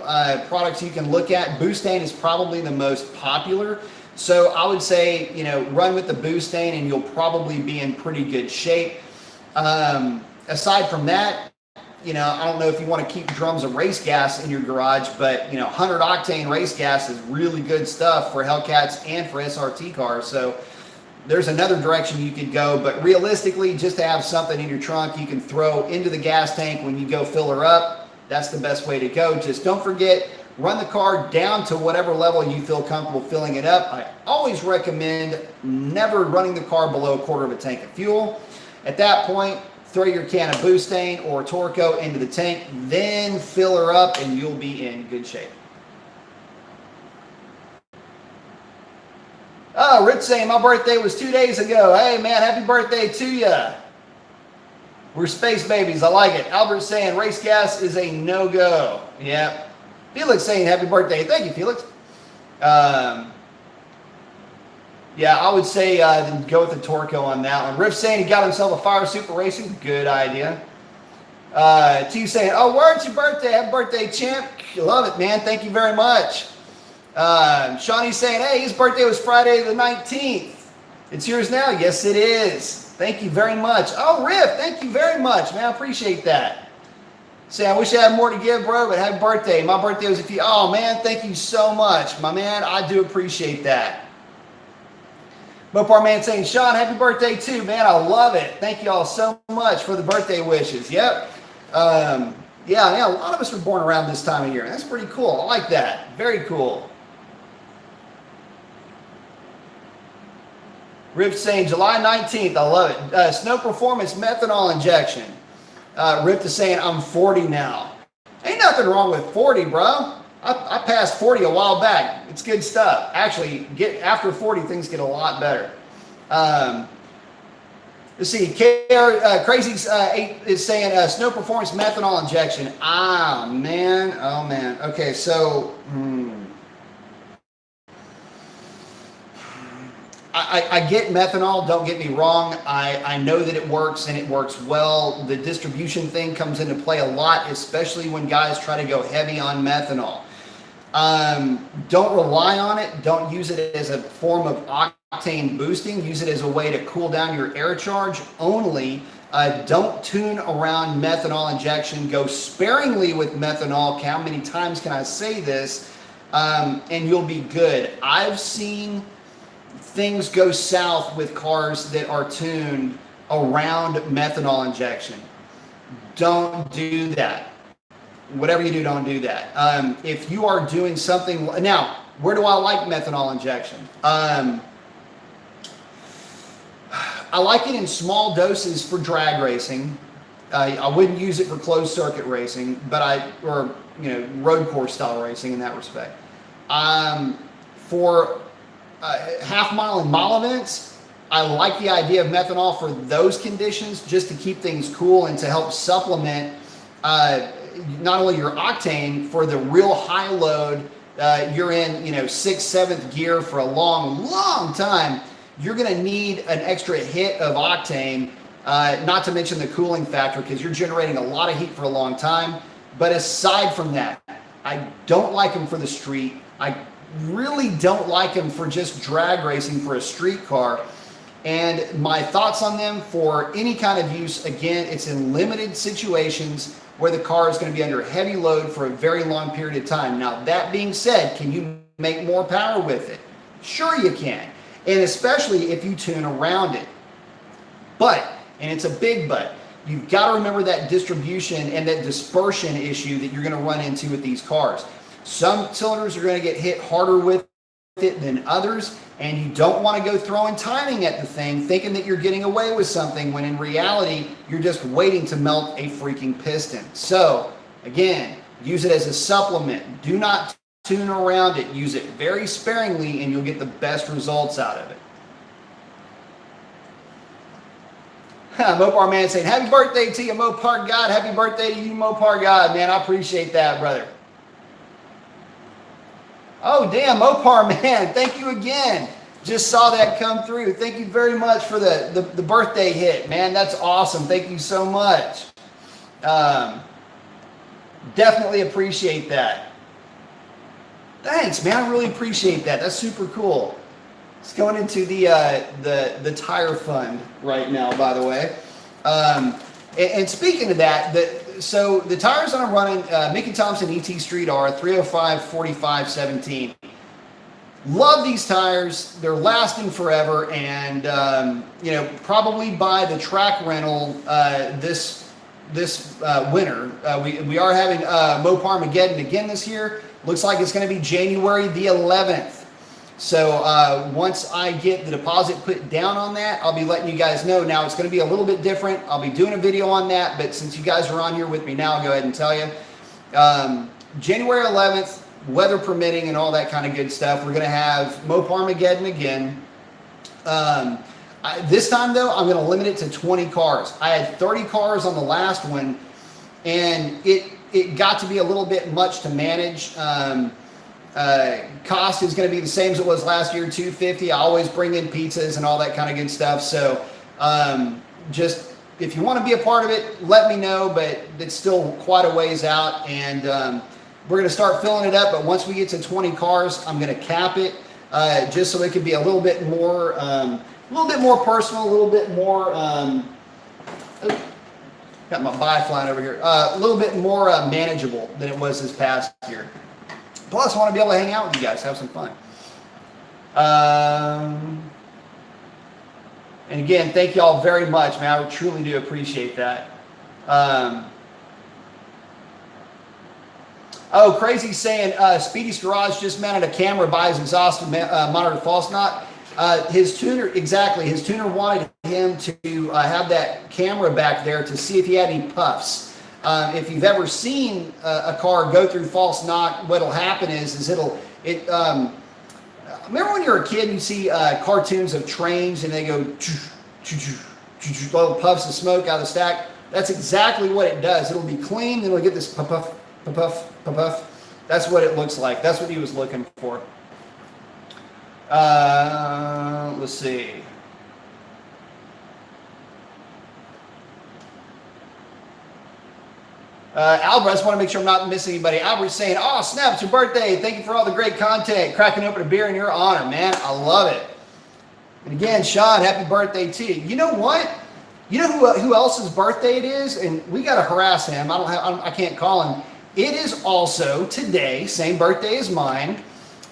products you can look at. Boostane is probably the most popular. So I would say, run with the Boostane and you'll probably be in pretty good shape. Aside from that, I don't know if you want to keep drums of race gas in your garage, but 100 octane race gas is really good stuff for Hellcats and for SRT cars. So there's another direction you could go, but realistically, just to have something in your trunk you can throw into the gas tank when you go fill her up, that's the best way to go. Just don't forget, run the car down to whatever level you feel comfortable filling it up. I always recommend never running the car below 1/4 of a tank of fuel. At that point, throw your can of Boostane or Torco into the tank, then fill her up and you'll be in good shape. Oh, Rich saying my birthday was 2 days ago. Hey man, happy birthday to ya. We're space babies, I like it. Albert saying race gas is a no-go. Yeah. Felix saying happy birthday. Thank you, Felix. Yeah, I would say go with the Torco on that one. Riff saying he got himself a fire suit for racing. Good idea. T saying, oh, where's your birthday? Happy birthday, champ. Love it, man. Thank you very much. Shawnee's saying, hey, his birthday was Friday the 19th. It's yours now. Yes, it is. Thank you very much. Oh, Riff, thank you very much, man. I appreciate that. Say, I wish I had more to give, bro, but happy birthday. My birthday was a few. Oh, man, thank you so much, my man. I do appreciate that. Mopar man saying, Sean, happy birthday too, man. I love it. Thank you all so much for the birthday wishes. Yep. Yeah, a lot of us were born around this time of year. That's pretty cool. I like that. Very cool. Rip saying July 19th. I love it. Snow Performance methanol injection. Rip is saying I'm 40 now. Ain't nothing wrong with 40, bro. I passed 40 a while back. It's good stuff. Actually, after 40, things get a lot better. Let's see. Crazy 8 is saying Snow Performance methanol injection. Ah, man. Oh, man. Okay, so I get methanol. Don't get me wrong. I know that it works and it works well. The distribution thing comes into play a lot, especially when guys try to go heavy on methanol. Don't rely on it. Don't use it as a form of octane boosting. Use it as a way to cool down your air charge only. Don't tune around methanol injection. Go sparingly with methanol. How many times can I say this? And you'll be good. I've seen things go south with cars that are tuned around methanol injection. Don't do that. Whatever you do, don't do that. If you are doing something now, where do I like methanol injection? I like it in small doses for drag racing. I wouldn't use it for closed circuit racing, but road course style racing in that respect. For half mile and mile events, I like the idea of methanol for those conditions, just to keep things cool and to help supplement not only your octane for the real high load. You're in 6th, 7th gear for a long time. You're going to need an extra hit of octane, not to mention the cooling factor, because you're generating a lot of heat for a long time. But aside from that, I don't like them for the street. I really don't like them for just drag racing for a street car. And my thoughts on them for any kind of use, again, it's in limited situations where the car is going to be under a heavy load for a very long period of time. Now, that being said, can you make more power with it? Sure you can. And especially if you tune around it. But, and it's a big but, you've got to remember that distribution and that dispersion issue that you're going to run into with these cars. Some cylinders are going to get hit harder with it than others, and you don't want to go throwing timing at the thing thinking that you're getting away with something when in reality you're just waiting to melt a freaking piston. So again, use it as a supplement. Do not tune around it. Use it very sparingly and you'll get the best results out of it. Mopar Man saying, happy birthday to you, Mopar God. Happy birthday to you, Mopar God. Man, I appreciate that, brother. Oh, damn, Mopar Man, thank you again. Just saw that come through. Thank you very much for the birthday hit, man. That's awesome. Thank you so much. Definitely appreciate that. Thanks, man. I really appreciate that. That's super cool. It's going into the tire fund right now, by the way. And speaking of that, so the tires that I'm running, Mickey Thompson ET Street are 305, 45, 17. Love these tires. They're lasting forever. And, you know, probably buy the track rental this winter. We are having Moparmageddon again this year. Looks like it's going to be January the 11th. So once I get the deposit put down on that, I'll be letting you guys know. Now, it's going to be a little bit different. I'll be doing a video on that, but since you guys are on here with me now, I'll go ahead and tell you. January 11th, weather permitting and all that kind of good stuff, we're going to have Moparmageddon again. This time, though, I'm going to limit it to 20 cars. I had 30 cars on the last one, and it got to be a little bit much to manage. Cost is going to be the same as it was last year, $250. I always bring in pizzas and all that kind of good stuff. So just if you want to be a part of it, let me know, but it's still quite a ways out, and we're going to start filling it up. But once we get to 20 cars, I'm going to cap it just so it can be a little bit more personal, a little bit more got my bye flying over here, a little bit more manageable than it was this past year. Plus, I want to be able to hang out with you guys, have some fun. And again, thank you all very much, man. I truly do appreciate that. Oh, Crazy's saying Speedy's Garage just mounted a camera by his exhaust monitor false knot. His tuner wanted him to have that camera back there to see if he had any puffs. If you've ever seen a car go through false knock, what'll happen is remember when you're a kid and you see cartoons of trains and they go little puffs of smoke out of the stack? That's exactly what it does. It'll be clean, then it'll get this puff, puff, puff, puff. That's what it looks like. That's what he was looking for. Let's see. Albert, I just want to make sure I'm not missing anybody. Albert's saying, oh, snap, it's your birthday. Thank you for all the great content. Cracking open a beer in your honor, man. I love it. And again, Sean, happy birthday to you. You know what? You know who else's birthday it is? And we got to harass him. I can't call him. It is also today, same birthday as mine.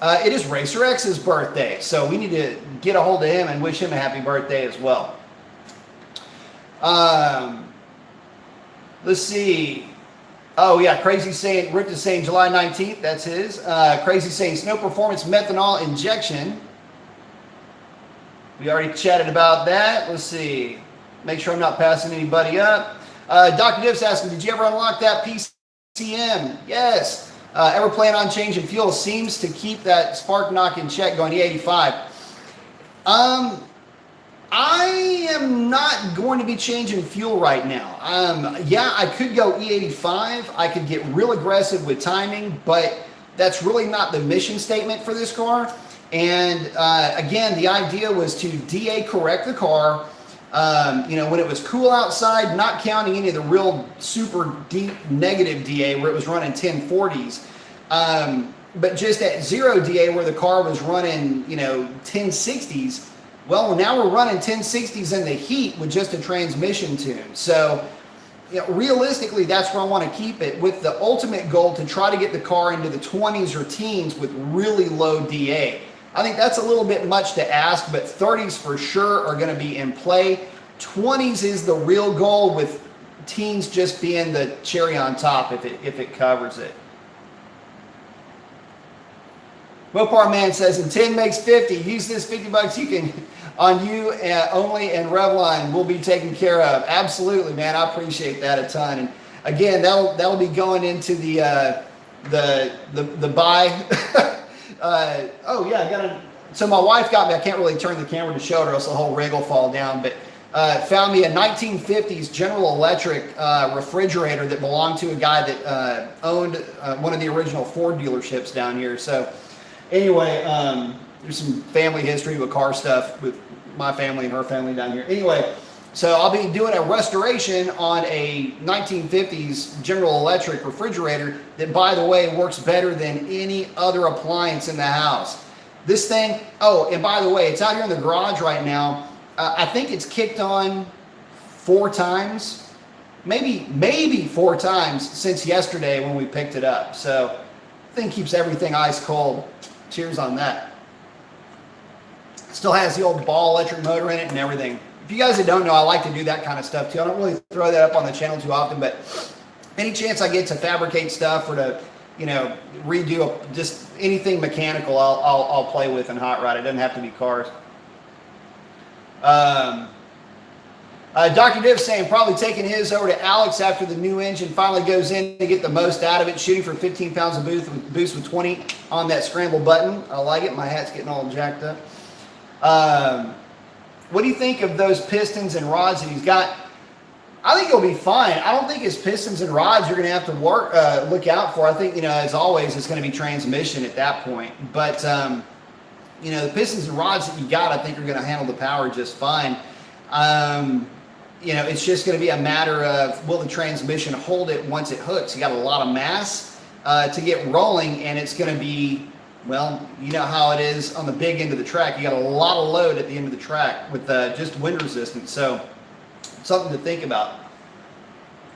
It is Racer X's birthday. So we need to get a hold of him and wish him a happy birthday as well. Let's see. Oh, yeah, Crazy saying, Rick is saying July 19th, that's his. Crazy saying Snow Performance methanol injection. We already chatted about that. Let's see. Make sure I'm not passing anybody up. Dr. Div's asking, did you ever unlock that PCM? Yes. Ever plan on changing fuel? Seems to keep that spark knock in check going E85. I am not going to be changing fuel right now. Yeah, I could go E85. I could get real aggressive with timing, but that's really not the mission statement for this car. And again, the idea was to DA correct the car. When it was cool outside, not counting any of the real super deep negative DA where it was running 1040s. But just at zero DA where the car was running, 1060s. Well, now we're running 1060s in the heat with just a transmission tune. So, you know, realistically, that's where I want to keep it, with the ultimate goal to try to get the car into the 20s or teens with really low DA. I think that's a little bit much to ask, but 30s for sure are going to be in play. 20s is the real goal, with teens just being the cherry on top if it covers it. Mopar Man says, and 10 makes 50. Use this 50 bucks you can on you only, and Revline will be taken care of. Absolutely, man. I appreciate that a ton. And again, that'll be going into the buy. Oh yeah, so my wife got me. I can't really turn the camera to show it, or else the whole rig will fall down. But found me a 1950s General Electric refrigerator that belonged to a guy that owned one of the original Ford dealerships down here. So anyway, there's some family history with car stuff with my family and her family down here. Anyway, so I'll be doing a restoration on a 1950s General Electric refrigerator that, by the way, works better than any other appliance in the house. This thing, oh, and by the way, it's out here in the garage right now. I think it's kicked on 4 times, maybe 4 times since yesterday when we picked it up. So thing keeps everything ice cold. Cheers on that. Still has the old ball electric motor in it and everything. If you guys that don't know, I like to do that kind of stuff too. I don't really throw that up on the channel too often, but any chance I get to fabricate stuff or to, you know, redo just anything mechanical, I'll play with and hot rod. It doesn't have to be cars. Dr. Div saying probably taking his over to Alex after the new engine finally goes in to get the most out of it, shooting for 15 pounds of boost with 20 on that scramble button. I like it. My hat's getting all jacked up. What do you think of those pistons and rods that he's got? I think he'll be fine. I don't think his pistons and rods you're going to have to look out for. I think, you know, as always, it's going to be transmission at that point. But, you know, the pistons and rods that you got, I think are going to handle the power just fine. You know, it's just going to be a matter of, will the transmission hold it once it hooks? You got a lot of mass to get rolling, and it's going to be, well, you know how it is on the big end of the track. You got a lot of load at the end of the track with just wind resistance. So something to think about.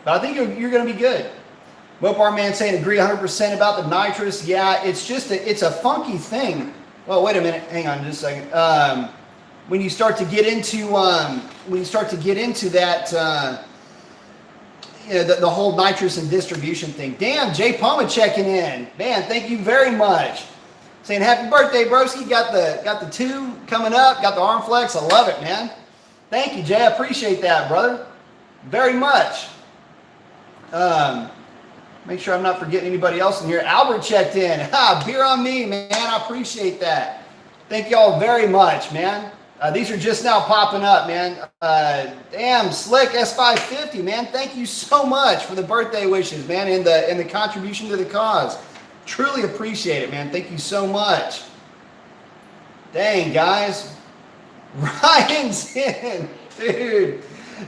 But I think you're going to be good. Mopar Man saying agree 100% about the nitrous. Yeah, it's just it's a funky thing. Well, wait a minute. Hang on just a second. When you start to get into that, you know, the whole nitrous and distribution thing. Damn, Jay Poma checking in. Man, thank you very much. Saying happy birthday, broski. Got the 2 coming up. Got the arm flex. I love it, man. Thank you, Jay. I appreciate that, brother. Very much. Make sure I'm not forgetting anybody else in here. Albert checked in. Ha, beer on me, man. I appreciate that. Thank y'all very much, man. These are just now popping up, man. Damn, Slick S550, man. Thank you so much for the birthday wishes, man, and the contribution to the cause. Truly appreciate it, man. Thank you so much. Dang, guys. Ryan's in, dude.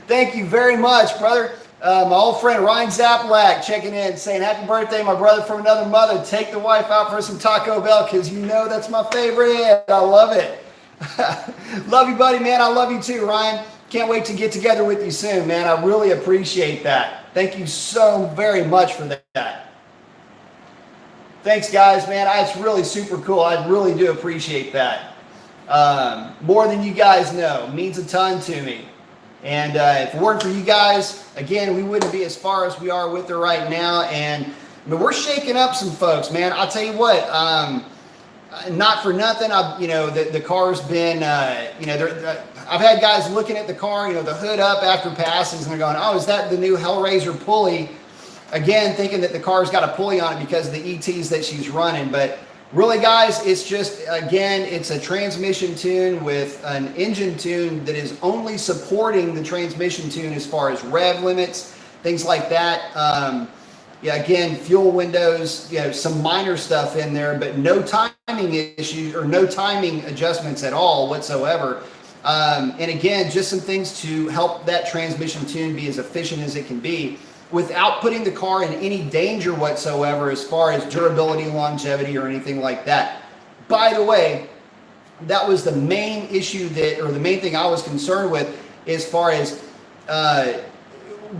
Thank you very much, brother. My old friend Ryan Zaplak checking in, saying happy birthday, my brother from another mother. Take the wife out for some Taco Bell because you know that's my favorite. I love it. Love you, buddy, man. I love you too, Ryan. Can't wait to get together with you soon, man. I really appreciate that. Thank you so very much for that. Thanks, guys, man. It's really super cool. I really do appreciate that. More than you guys know. It means a ton to me. And if it weren't for you guys, again, we wouldn't be as far as we are with her right now. And I mean, we're shaking up some folks, man. I'll tell you what, not for nothing, you know, the car's been, you know, I've had guys looking at the car, you know, the hood up after passes, and they're going, oh, is that the new Hellraiser pulley? Again, thinking that the car's got a pulley on it because of the ETs that she's running. But really, guys, it's just, again, it's a transmission tune with an engine tune that is only supporting the transmission tune as far as rev limits, things like that. Yeah, again, fuel windows, you know, some minor stuff in there, but no timing issues or no timing adjustments at all whatsoever. And again, just some things to help that transmission tune be as efficient as it can be without putting the car in any danger whatsoever as far as durability, longevity, or anything like that. By the way, that was the main issue or the main thing I was concerned with, as far as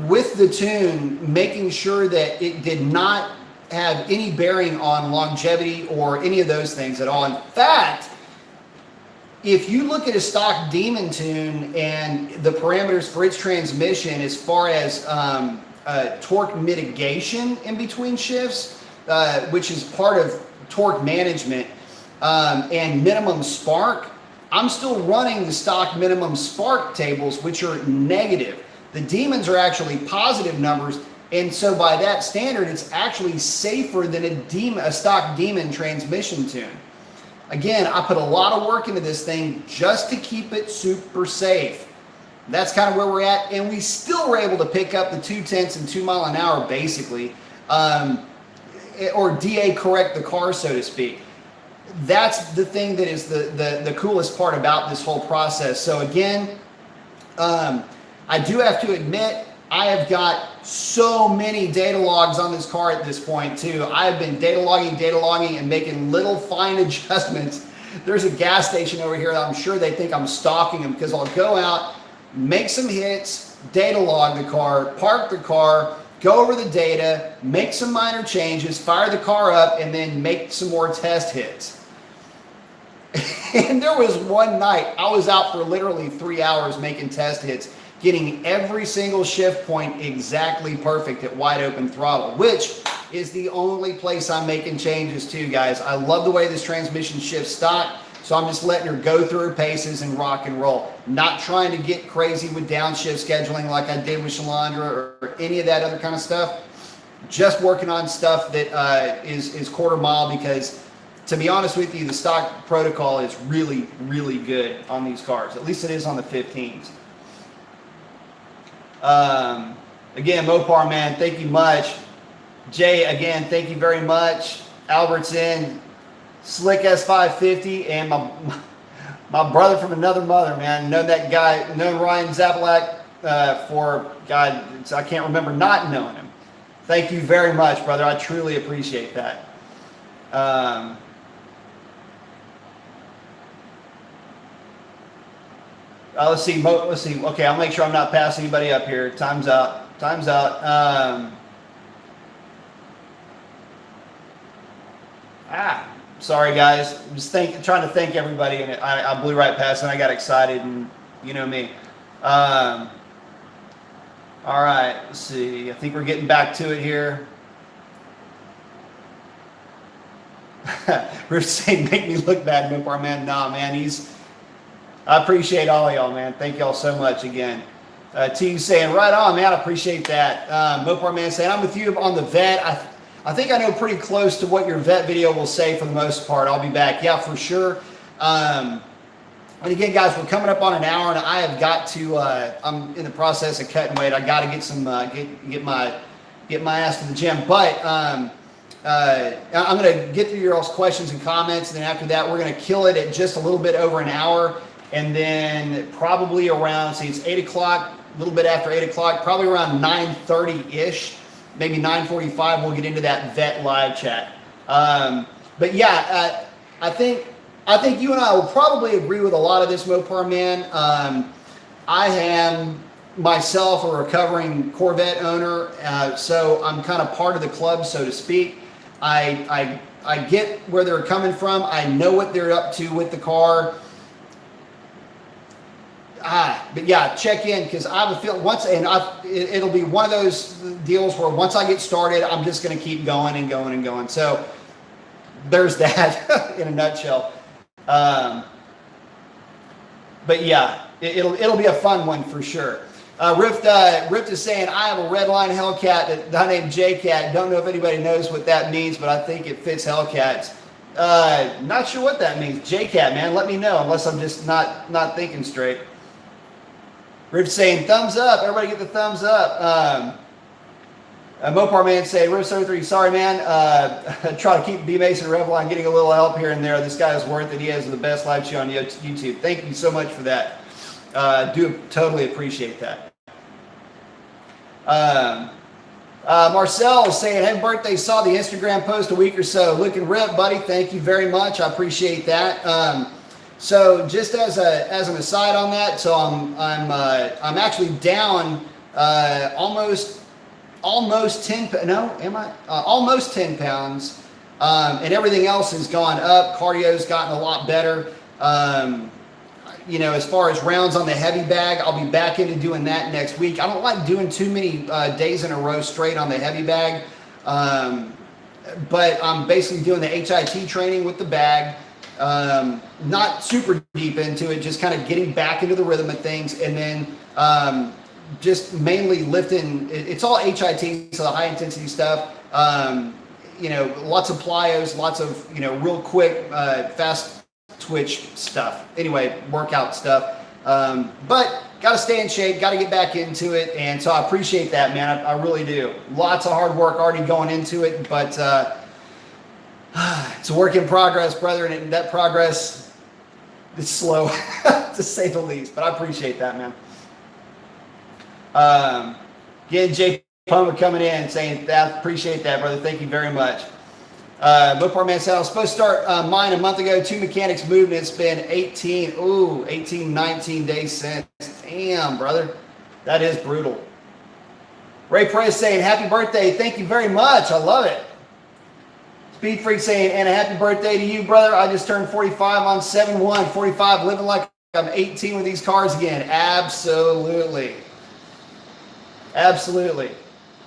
with the tune, making sure that it did not have any bearing on longevity or any of those things at all. In fact, if you look at a stock Demon tune and the parameters for its transmission, as far as torque mitigation in between shifts, which is part of torque management, and minimum spark, I'm still running the stock minimum spark tables, which are negative. The Demons are actually positive numbers, and so by that standard, it's actually safer than a stock Demon transmission tune. Again, I put a lot of work into this thing just to keep it super safe. That's kind of where we're at, and we still were able to pick up the 0.2 and 2 mile an hour, basically, or DA correct the car, so to speak. That's the thing that is the coolest part about this whole process. So again, I do have to admit, I have got so many data logs on this car at this point too. I have been data logging and making little fine adjustments. There's a gas station over here that I'm sure they think I'm stalking them, because I'll go out, make some hits, data log the car, park the car, go over the data, make some minor changes, fire the car up, and then make some more test hits. And there was one night I was out for literally 3 hours making test hits, getting every single shift point exactly perfect at wide open throttle, which is the only place I'm making changes to, guys. I love the way this transmission shifts stock, so I'm just letting her go through her paces and rock and roll. Not trying to get crazy with downshift scheduling like I did with Shalandra or any of that other kind of stuff. Just working on stuff that is quarter mile, because to be honest with you, the stock protocol is really, really good on these cars. At least it is on the 15s. Again, Mopar, man, thank you much. Jay, again, thank you very much. Albert's in. Slick S550, and my brother from another mother, man. Known that guy, known Ryan Zabalak for, God, I can't remember not knowing him. Thank you very much, brother. I truly appreciate that. Let's see. Okay, I'll make sure I'm not passing anybody up here. Time's out. Sorry, guys. I'm just trying to thank everybody, and I blew right past and I got excited, and you know me. All right. Let's see. I think we're getting back to it here. Riff saying, "Make me look bad, Mopar man." Nah, man. I appreciate all of y'all, man. Thank y'all so much again. T saying, right on, man. I appreciate that. Mopar man saying, I'm with you on the vet. I think I know pretty close to what your vet video will say for the most part. I'll be back. Yeah, for sure. And again, guys, we're coming up on an hour, and I have got to, I'm in the process of cutting weight. I got to get some, get my ass to the gym. But I'm going to get through your all's questions and comments. And then after that, we're going to kill it at just a little bit over an hour. And then probably around, see, it's 8 o'clock, a little bit after 8 o'clock, probably around 9:30-ish, maybe 9:45, we'll get into that vet live chat. But yeah, I think you and I will probably agree with a lot of this, Mopar man. I am myself a recovering Corvette owner, so I'm kind of part of the club, so to speak. I get where they're coming from. I know what they're up to with the car. But yeah, check in, because I have a feel it'll be one of those deals where once I get started, I'm just going to keep going and going and going. So there's that in a nutshell. But yeah, it'll be a fun one for sure. Rift is saying, I have a red line Hellcat that I named JCat. Don't know if anybody knows what that means, but I think it fits Hellcats. Not sure what that means. JCat, man, let me know, unless I'm just not thinking straight. Rift saying, thumbs up. Everybody get the thumbs up. Mopar man saying, Rift 73, sorry, man. Try to keep B Mason and Revlon getting a little help here and there. This guy is worth it. He has the best live show on YouTube. Thank you so much for that. Do totally appreciate that. Marcel is saying, happy birthday. Saw the Instagram post a week or so. Looking ripped, buddy. Thank you very much. I appreciate that. So just as an aside on that, so I'm actually down almost 10. No, am I? Almost 10 pounds, and everything else has gone up. Cardio's gotten a lot better. You know, as far as rounds on the heavy bag, I'll be back into doing that next week. I don't like doing too many days in a row straight on the heavy bag, but I'm basically doing the HIT training with the bag. Not super deep into it, just kind of getting back into the rhythm of things, and then just mainly lifting. It's all HIT, so the high intensity stuff. You know, lots of plyos, lots of, you know, real quick, fast twitch stuff. Anyway, workout stuff. But got to stay in shape, got to get back into it. And so I appreciate that, man. I really do. Lots of hard work already going into it, but it's a work in progress, brother. And that progress is slow, to say the least. But I appreciate that, man. Again, Jay Poma coming in saying that. Appreciate that, brother. Thank you very much. Mopar Man said, I was supposed to start mine a month ago. 2 mechanics moved, and it's been 18, 19 days since. Damn, brother. That is brutal. Ray Press saying, happy birthday. Thank you very much. I love it. Speed Freak saying, and a happy birthday to you, brother. I just turned 45 on 7/1. 45, living like I'm 18 with these cars again. Absolutely. Absolutely.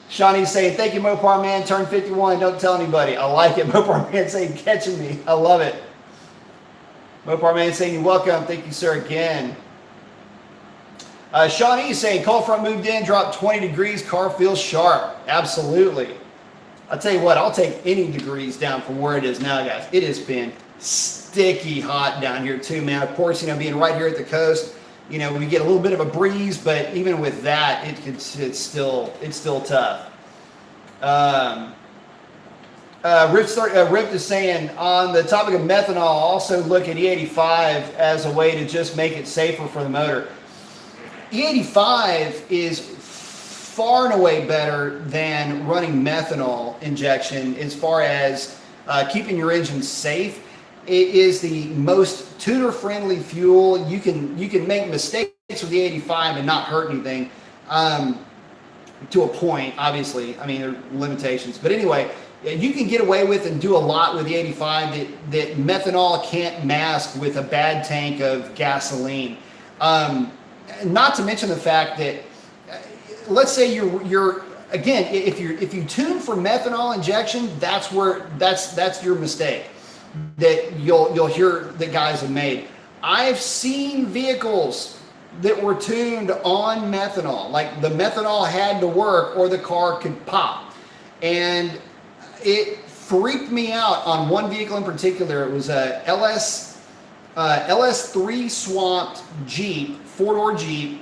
Shawnee's saying, thank you, Mopar Man. Turn 51. Don't tell anybody. I like it. Mopar Man saying, catching me. I love it. Mopar Man saying, you're welcome. Thank you, sir, again. Shawnee's saying, cold front moved in, dropped 20 degrees. Car feels sharp. Absolutely. I'll tell you what, I'll take any degrees down from where it is now, guys. It has been sticky hot down here, too, man. Of course, you know, being right here at the coast, you know, we get a little bit of a breeze, but even with that, it's still tough. Rift is saying, on the topic of methanol, also look at E85 as a way to just make it safer for the motor. E85 is far and away better than running methanol injection as far as keeping your engine safe. It is the most tuner-friendly fuel. You can make mistakes with the 85 and not hurt anything, to a point, obviously. I mean, there are limitations. But anyway, you can get away with and do a lot with the 85 that methanol can't mask with a bad tank of gasoline. Not to mention the fact that, let's say you're again, if you tune for methanol injection, that's your mistake that you'll hear that guys have made. I've seen vehicles that were tuned on methanol, like the methanol had to work or the car could pop, and it freaked me out on one vehicle in particular. It was a LS3 swamped Jeep, 4-door Jeep,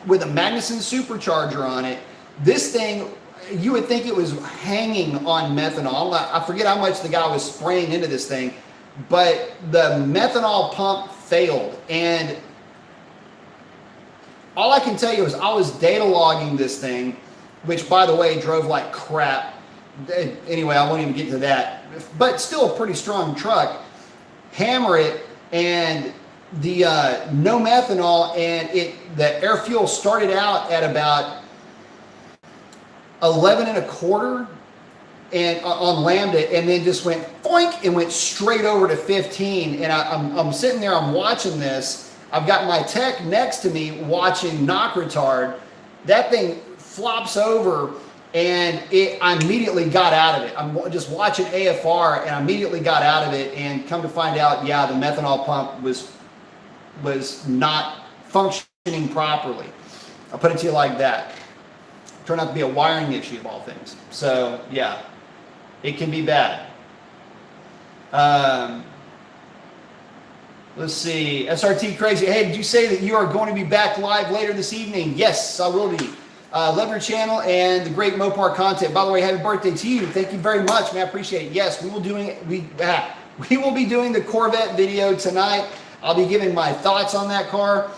with a Magnuson supercharger on it. This thing, you would think it was hanging on methanol. I forget how much the guy was spraying into this thing, but the methanol pump failed. And all I can tell you is I was data logging this thing, which, by the way, drove like crap. Anyway, I won't even get to that, but still a pretty strong truck. Hammer it, and the no methanol, and the air fuel started out at about 11.25 and on Lambda, and then just went boink and went straight over to 15. And I'm sitting there, I'm watching this. I've got my tech next to me watching knock retard. That thing flops over, and I immediately got out of it. I'm just watching AFR, and I immediately got out of it, and come to find out, yeah, the methanol pump was not functioning properly. I'll put it to you like that. Turned out to be a wiring issue of all things. So yeah, it can be bad. Let's see, SRT Crazy. Hey, did you say that you are going to be back live later this evening? Yes, I will be. Love your channel and the great Mopar content. By the way, happy birthday to you. Thank you very much, man. I appreciate it. Yes, we will be doing the Corvette video tonight. I'll be giving my thoughts on that car,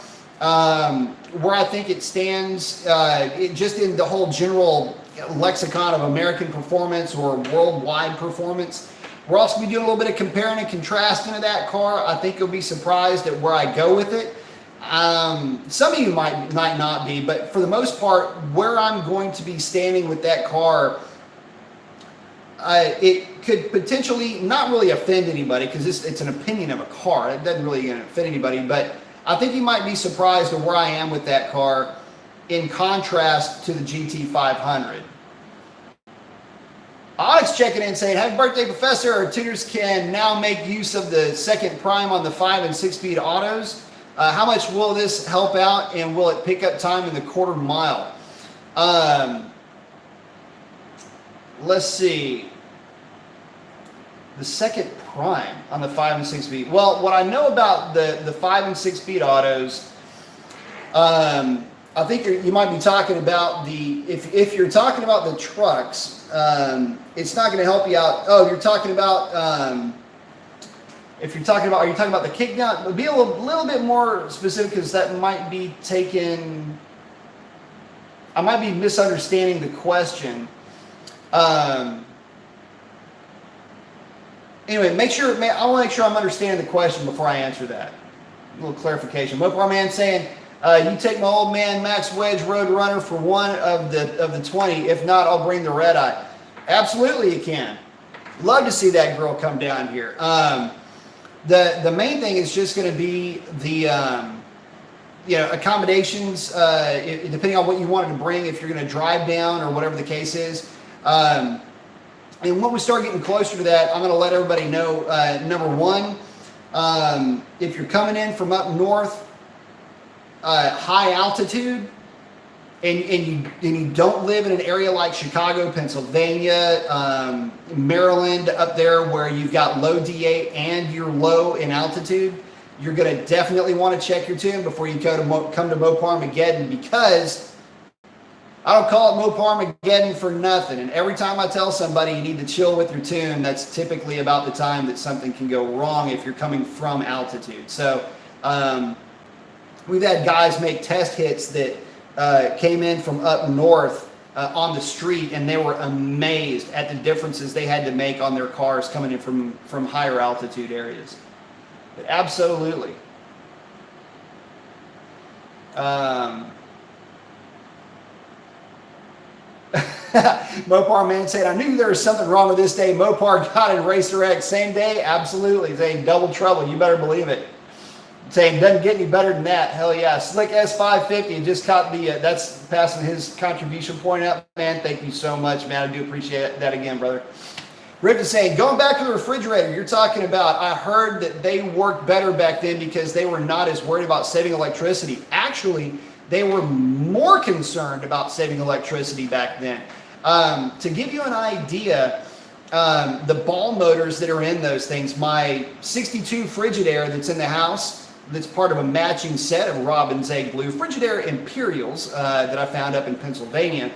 where I think it stands, just in the whole general lexicon of American performance or worldwide performance. We're also going to be doing a little bit of comparing and contrasting to that car. I think you'll be surprised at where I go with it. Some of you might not be, but for the most part, where I'm going to be standing with that car, it could potentially not really offend anybody because it's an opinion of a car. It doesn't really offend anybody, but I think you might be surprised at where I am with that car in contrast to the GT500. Alex checking in saying, happy birthday, Professor. Our tuners can now make use of the second prime on the 5 and 6 speed autos. How much will this help out, and will it pick up time in the quarter mile? Let's see. The second prime on the 5 and 6 speed. Well, what I know about the 5 and 6 speed autos, I think you might be talking about if you're talking about the trucks, it's not going to help you out. Oh, you're talking about, are you talking about the kickdown? Be a little bit more specific, because that might be I might be misunderstanding the question. Anyway, I want to make sure I'm understanding the question before I answer that. A little clarification. Mopar Man saying, you take my old man Max Wedge Road Runner for one of the 20. If not, I'll bring the red eye. Absolutely, you can. Love to see that girl come down here. The main thing is just going to be the accommodations, depending on what you wanted to bring, if you're going to drive down or whatever the case is. And when we start getting closer to that, I'm going to let everybody know, number one, if you're coming in from up north, high altitude, and you don't live in an area like Chicago, Pennsylvania, Maryland, up there where you've got low D8 and you're low in altitude, you're going to definitely want to check your tune before you come to Moparmageddon, because I don't call it Moparmageddon for nothing. And every time I tell somebody you need to chill with your tune, that's typically about the time that something can go wrong if you're coming from altitude. So we've had guys make test hits that came in from up north on the street, and they were amazed at the differences they had to make on their cars coming in from higher altitude areas. But absolutely. Mopar Man said, I knew there was something wrong with this day. Mopar got in Racer X same day. Absolutely. Saying double trouble. You better believe it. Saying doesn't get any better than that. Hell yeah. Slick S550 just caught that's passing his contribution point out. Man, thank you so much, man. I do appreciate that again, brother. Rick is saying, going back to the refrigerator you're talking about, I heard that they worked better back then because they were not as worried about saving electricity. Actually, they were more concerned about saving electricity back then. To give you an idea, the ball motors that are in those things, my 62 Frigidaire that's in the house, that's part of a matching set of Robin's Egg Blue Frigidaire Imperials that I found up in Pennsylvania,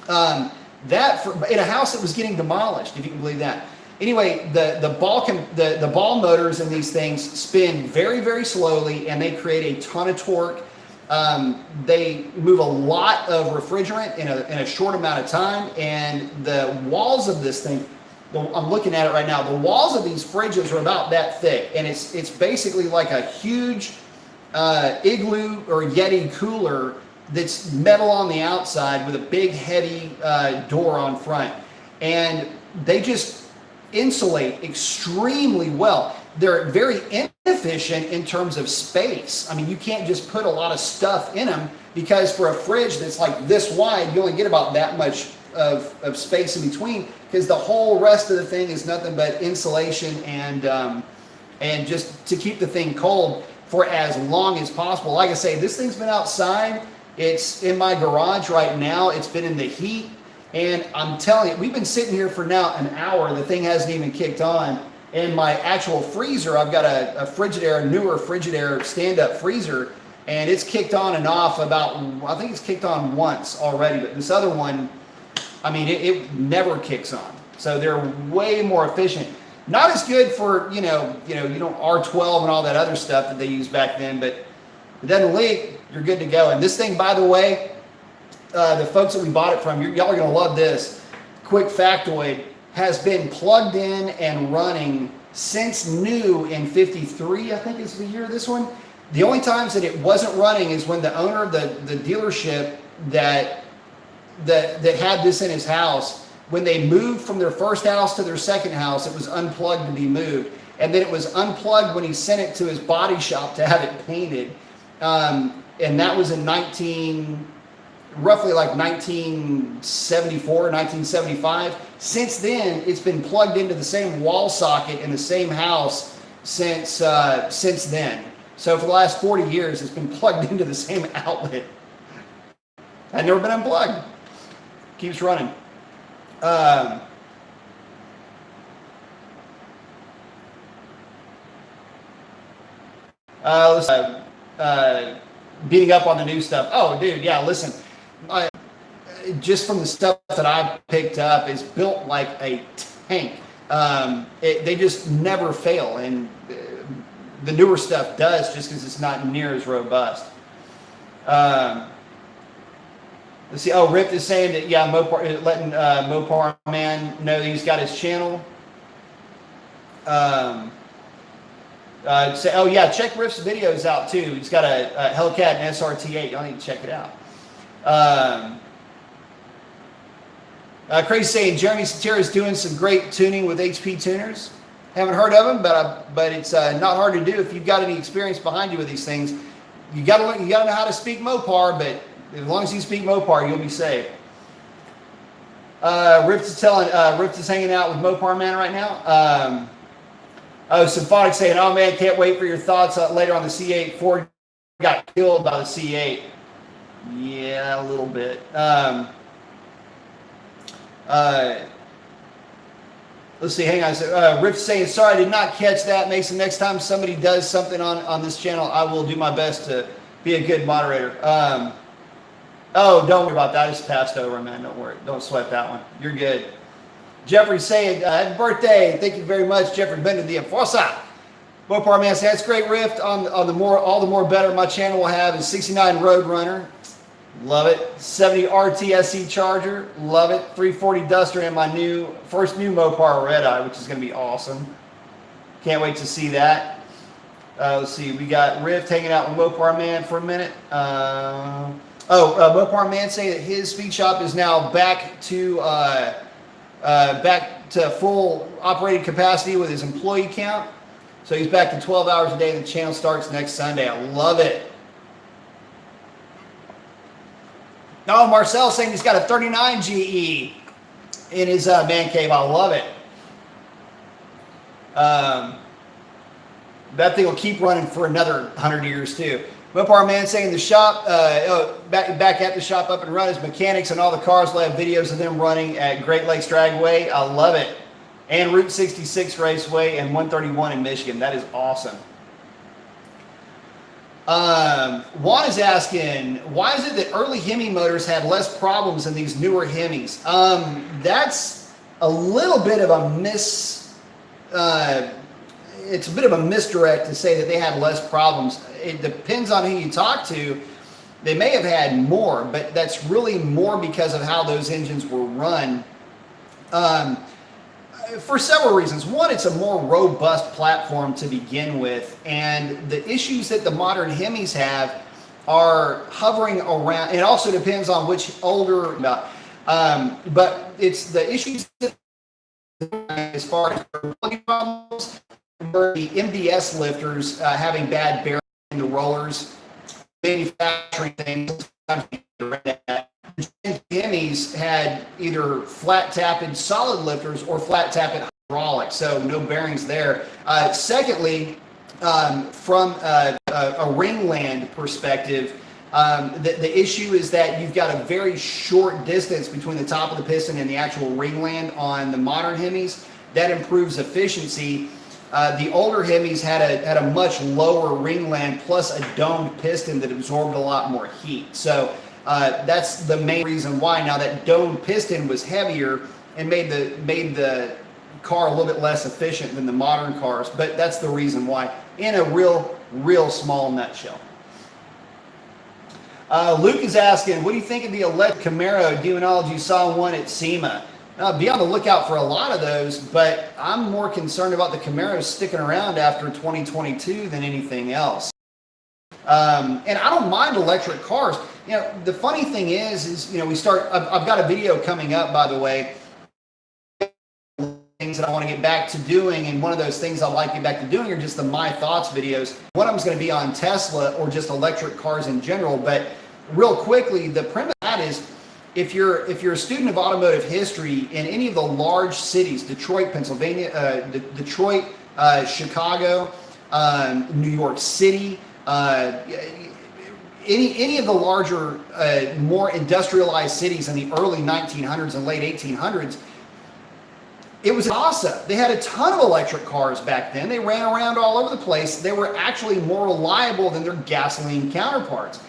in a house that was getting demolished, if you can believe that. Anyway, the ball motors in these things spin very, very slowly, and they create a ton of torque. They move a lot of refrigerant in a short amount of time, and the walls of this thing, I'm looking at it right now, the walls of these fridges are about that thick, and it's basically like a huge Igloo or Yeti cooler that's metal on the outside with a big heavy door on front, and they just insulate extremely well. They're very inefficient in terms of space. I mean, you can't just put a lot of stuff in them, because for a fridge that's like this wide, you only get about that much of space in between, because the whole rest of the thing is nothing but insulation and just to keep the thing cold for as long as possible. Like I say, this thing's been outside. It's in my garage right now. It's been in the heat, and I'm telling you, we've been sitting here for now an hour. The thing hasn't even kicked on. In my actual freezer, I've got a Frigidaire, newer Frigidaire stand-up freezer, and it's kicked on and off I think it's kicked on once already, but this other one, I mean, it never kicks on. So they're way more efficient. Not as good for, you know, R12 and all that other stuff that they used back then, but if it doesn't leak, you're good to go. And this thing, by the way, the folks that we bought it from, y'all are going to love this. Quick factoid. has been plugged in and running since new in 53, I think is the year of this one. The only times that it wasn't running is when the owner of the dealership that had this in his house, when they moved from their first house to their second house, it was unplugged to be moved. And then it was unplugged when he sent it to his body shop to have it painted. And that was in roughly like 1974, 1975. Since then, it's been plugged into the same wall socket in the same house since then. So for the last 40 years, it's been plugged into the same outlet. Had never been unplugged. Keeps running. Beating up on the new stuff. Oh, dude, yeah, listen. Just from the stuff that I've picked up, is built like a tank. They just never fail, and the newer stuff does, just because it's not near as robust. Let's see. Oh, Rift is saying that, yeah, letting Mopar Man know he's got his channel. Oh yeah, check Rift's videos out too. He's got a Hellcat and SRT8. Y'all need to check it out. Crazy saying Jeremy Satira is doing some great tuning with HP tuners. Haven't heard of him, but it's not hard to do if you've got any experience behind you with these things. You gotta know how to speak Mopar, but as long as you speak Mopar, you'll be safe. Rift is hanging out with Mopar Man right now. Symphonic saying, oh man, can't wait for your thoughts later on the C8. Ford got killed by the C8. Yeah, a little bit. Let's see, hang on. Rift saying, sorry, I did not catch that. Mason, next time somebody does something on this channel, I will do my best to be a good moderator. Oh, don't worry about that. I just passed over, man. Don't worry. Don't sweat that one. You're good. Jeffrey saying, happy birthday. Thank you very much, Jeffrey Bender, the Enforcer. Mopar Man says, that's great, Rift. All the more better my channel will have is 69 Roadrunner. Love it. 70 RTSC Charger. Love it. 340 Duster and my first new Mopar Red Eye, which is going to be awesome. Can't wait to see that. Let's see. We got Rift hanging out with Mopar Man for a minute. Mopar Man saying that his speed shop is now back to full operating capacity with his employee count. So he's back to 12 hours a day, and the channel starts next Sunday. I love it. No, Marcel saying he's got a 39 GE in his man cave. I love it. That thing will keep running for another 100 years too. Mopar Man saying the shop, back at the shop up and running. His mechanics and all the cars will have videos of them running at Great Lakes Dragway. I love it. And Route 66 Raceway and 131 in Michigan. That is awesome. Juan is asking, why is it that early Hemi motors had less problems than these newer Hemis? That's a little bit of a it's a bit of a misdirect to say that they had less problems. It depends on who you talk to. They may have had more, but that's really more because of how those engines were run. For several reasons. One, it's a more robust platform to begin with, and the issues that the modern Hemis have are hovering around. It also depends on which older, but it's the issues as far as problems, the MDS lifters having bad bearing in the rollers, manufacturing things. Hemis had either flat tapped solid lifters or flat tapped hydraulics, so no bearings there. Secondly, from a ringland perspective, the issue is that you've got a very short distance between the top of the piston and the actual ringland on the modern Hemis. That improves efficiency. The older Hemis had a much lower ringland plus a domed piston that absorbed a lot more heat. So that's the main reason why. Now that domed piston was heavier and made the car a little bit less efficient than the modern cars, but that's the reason why, in a real small nutshell. Luke is asking, what do you think of the electric Camaro? Demonology saw one at SEMA. be on the lookout for a lot of those, but I'm more concerned about the Camaros sticking around after 2022 than anything else. And I don't mind electric cars. You know, the funny thing is, you know, I've got a video coming up, by the way, things that I want to get back to doing, and one of those things I like to get back to doing are just the My Thoughts videos. One of them's going to be on Tesla or just electric cars in general, but real quickly, the premise of that is, if you're a student of automotive history in any of the large cities, Detroit, Pennsylvania, Detroit, Chicago, New York City, any of the larger, more industrialized cities in the early 1900s and late 1800s, it was awesome. They had a ton of electric cars back then. They ran around all over the place. They were actually more reliable than their gasoline counterparts.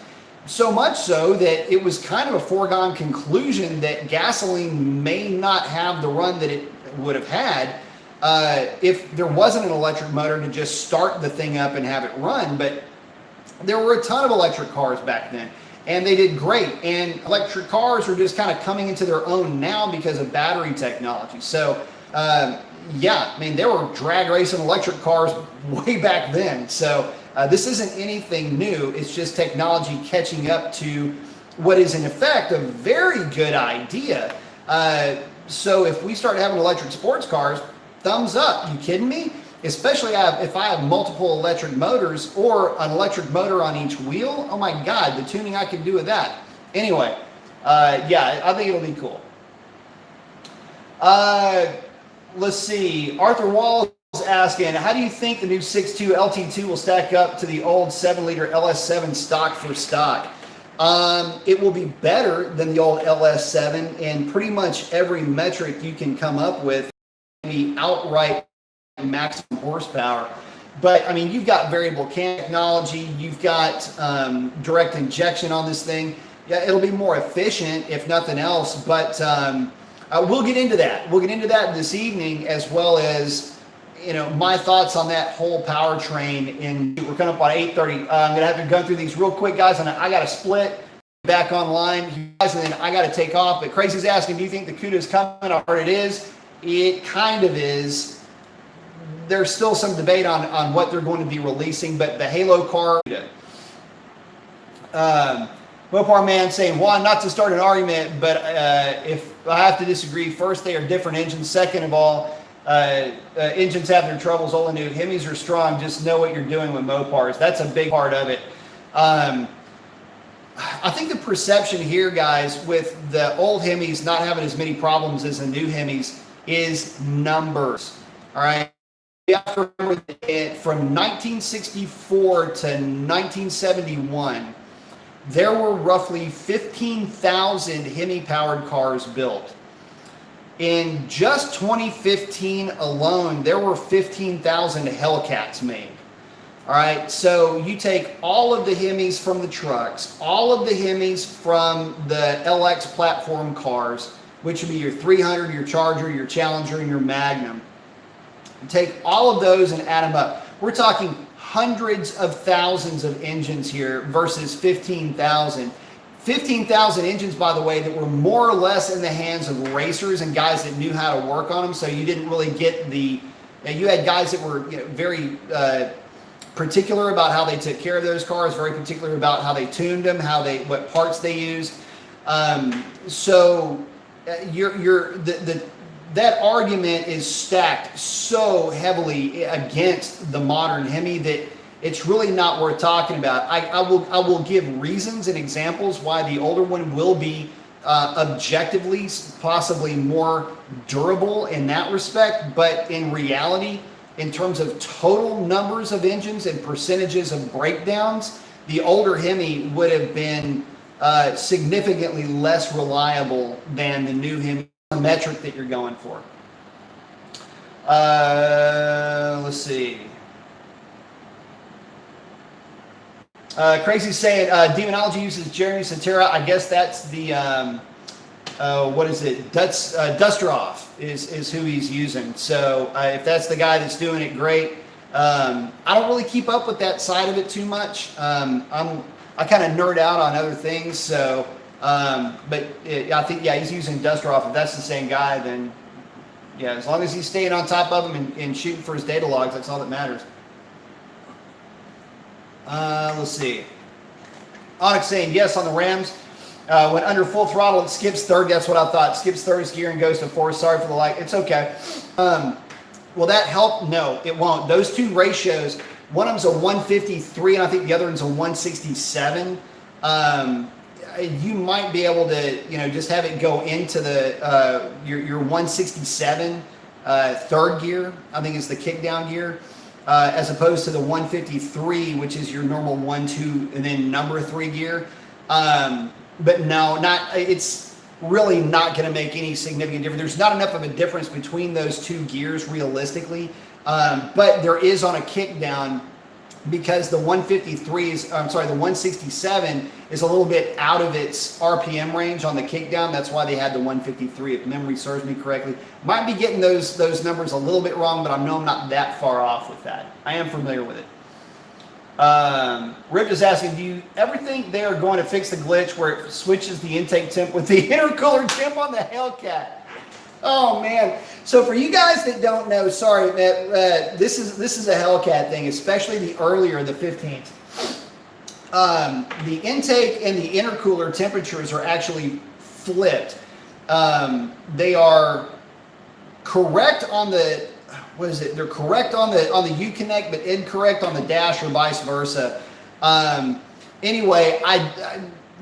So much so that it was kind of a foregone conclusion that gasoline may not have the run that it would have had if there wasn't an electric motor to just start the thing up and have it run. But there were a ton of electric cars back then, and they did great. And electric cars are just kind of coming into their own now because of battery technology. So yeah, I mean, there were drag racing electric cars way back then. So this isn't anything new. It's just technology catching up to what is in effect a very good idea. So if we start having electric sports cars, thumbs up. You kidding me? Especially if I have multiple electric motors or an electric motor on each wheel. Oh my God, the tuning I can do with that. Anyway, yeah, I think it'll be cool. Let's see. Arthur Wall asking, how do you think the new 6.2 LT2 will stack up to the old 7-liter LS7 stock for stock? It will be better than the old LS7 in pretty much every metric you can come up with. The outright maximum horsepower. But I mean, you've got variable cam technology, you've got direct injection on this thing. Yeah, it'll be more efficient if nothing else, but we'll get into that. We'll get into that this evening, as well as, you know, my thoughts on that whole powertrain. And we're coming up on 8:30. I'm gonna have to go through these real quick, guys, and I got to split back online, guys, and then I got to take off. But Crazy's asking, do you think the CUDA is coming? I heard it is. It kind of is. There's still some debate on what they're going to be releasing, but the Halo car. Mopar Man saying, Juan, not to start an argument, but if I have to disagree, first, they are different engines. Second of all, engines have their troubles. All the new Hemis are strong. Just know what you're doing with Mopars. That's a big part of it. I think the perception here, guys, with the old Hemis not having as many problems as the new Hemis is numbers. All right. You have to remember that from 1964 to 1971, there were roughly 15,000 Hemi-powered cars built. In just 2015 alone, there were 15,000 Hellcats made. All right, so you take all of the Hemis from the trucks, all of the Hemis from the LX platform cars, which would be your 300, your Charger, your Challenger, and your Magnum. Take all of those and add them up. We're talking hundreds of thousands of engines here versus 15,000. 15,000 engines, by the way, that were more or less in the hands of racers and guys that knew how to work on them. So you didn't really get the, you had guys that were, you know, very particular about how they took care of those cars, very particular about how they tuned them, what parts they used. So that argument is stacked so heavily against the modern Hemi that it's really not worth talking about. I will give reasons and examples why the older one will be objectively possibly more durable in that respect, but in reality, in terms of total numbers of engines and percentages of breakdowns, the older Hemi would have been significantly less reliable than the new Hemi metric that you're going for. Let's see. Crazy's saying Demonology uses Jeremy Santera. I guess that's the what is it? Dusteroff is who he's using. So if that's the guy that's doing it, great. I don't really keep up with that side of it too much. I kind of nerd out on other things, so I think, yeah, he's using Duster off. If that's the same guy, then yeah, as long as he's staying on top of him and shooting for his data logs, that's all that matters. Let's see. Onyx saying yes on the Rams. When under full throttle, it skips third. That's what I thought. Skips third gear and goes to fourth. Sorry for the like. It's okay. Will that help? No, it won't. Those two ratios, one of them's a 153 and I think the other one's a 167. You might be able to, just have it go into the your 167 third gear. I think it's the kick down gear, as opposed to the 153, which is your normal 1, 2, and then number 3 gear. But no, it's really not going to make any significant difference. There's not enough of a difference between those two gears realistically. But there is on a kick down, because the 167 is a little bit out of its RPM range on the kick down. That's why they had the 153, if memory serves me correctly. Might be getting those numbers a little bit wrong, but I know I'm not that far off with that. I am familiar with it. Rip is asking, do you ever think they are going to fix the glitch where it switches the intake temp with the intercooler temp on the Hellcat? Oh man! So for you guys that don't know, sorry, this is a Hellcat thing, especially the 15th. The intake and the intercooler temperatures are actually flipped. They are correct on the they're correct on the U-Connect, but incorrect on the dash, or vice versa. Anyway,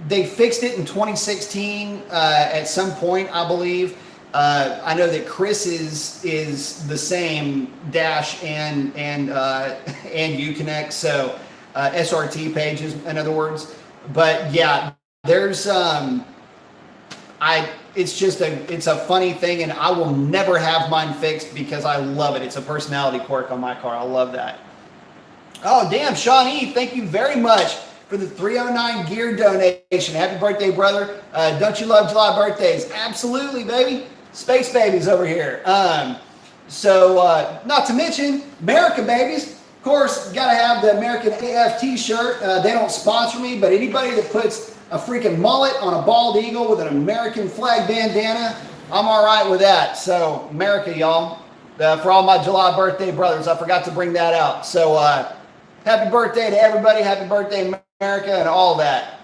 they fixed it in 2016 at some point, I believe. I know that Chris is the same dash and U-Connect, so SRT pages, in other words. But yeah, there's it's a funny thing, and I will never have mine fixed because I love it. It's a personality quirk on my car. I love that. Oh damn, Sean E, thank you very much for the 309 gear donation. Happy birthday, brother. Don't you love July birthdays? Absolutely, baby. Space babies over here. Not to mention America babies. Of course, got to have the American AF t-shirt. They don't sponsor me, but anybody that puts a freaking mullet on a bald eagle with an American flag bandana, I'm all right with that. So America, y'all. For all my July birthday brothers, I forgot to bring that out. So happy birthday to everybody. Happy birthday, America, and all that.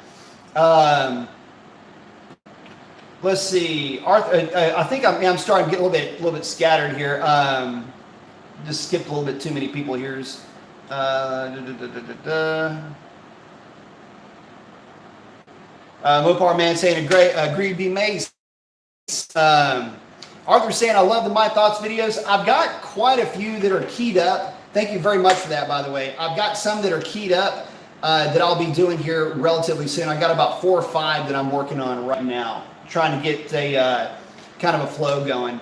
Let's see, Arthur. I think I'm starting to get a little bit scattered here. Just skipped a little bit too many people here. Mopar man saying agreed be made. Arthur saying I love the My Thoughts videos. I've got quite a few that are keyed up. Thank you very much for that, by the way. I've got some that are keyed up that I'll be doing here relatively soon. I got about 4 or 5 that I'm working on right now, trying to get a kind of a flow going.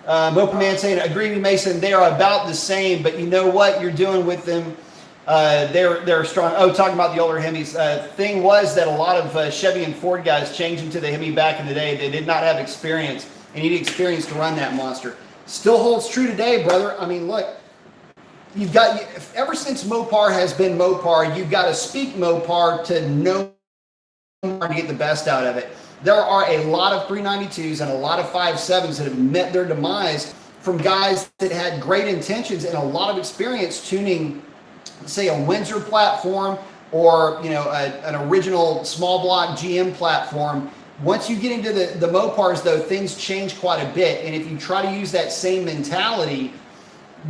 Mopa Man saying, agree with Mason, they are about the same, but you know what you're doing with them, they're strong. Oh, talking about the older Hemis. Thing was that a lot of Chevy and Ford guys changed into the Hemi back in the day. They did not have experience, and you need experience to run that monster. Still holds true today, brother. I mean, look, you've got, ever since Mopar has been Mopar, you've got to speak Mopar to know how to get the best out of it. There are a lot of 392s and a lot of 57s that have met their demise from guys that had great intentions and a lot of experience tuning, say, a Windsor platform or an original small block GM platform. Once you get into the Mopars, though, things change quite a bit. And if you try to use that same mentality,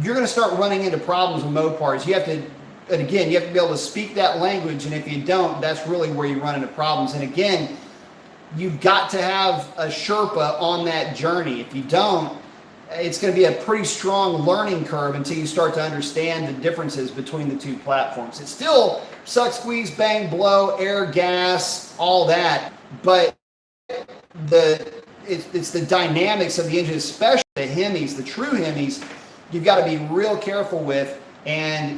you're going to start running into problems with Mopars. You have to be able to speak that language. And if you don't, that's really where you run into problems. And again, you've got to have a Sherpa on that journey. If you don't, it's going to be a pretty strong learning curve until you start to understand the differences between the two platforms. It's still suck, squeeze, bang, blow, air, gas, all that. But it's the dynamics of the engine, especially the Hemis, the true Hemis, you've got to be real careful with. And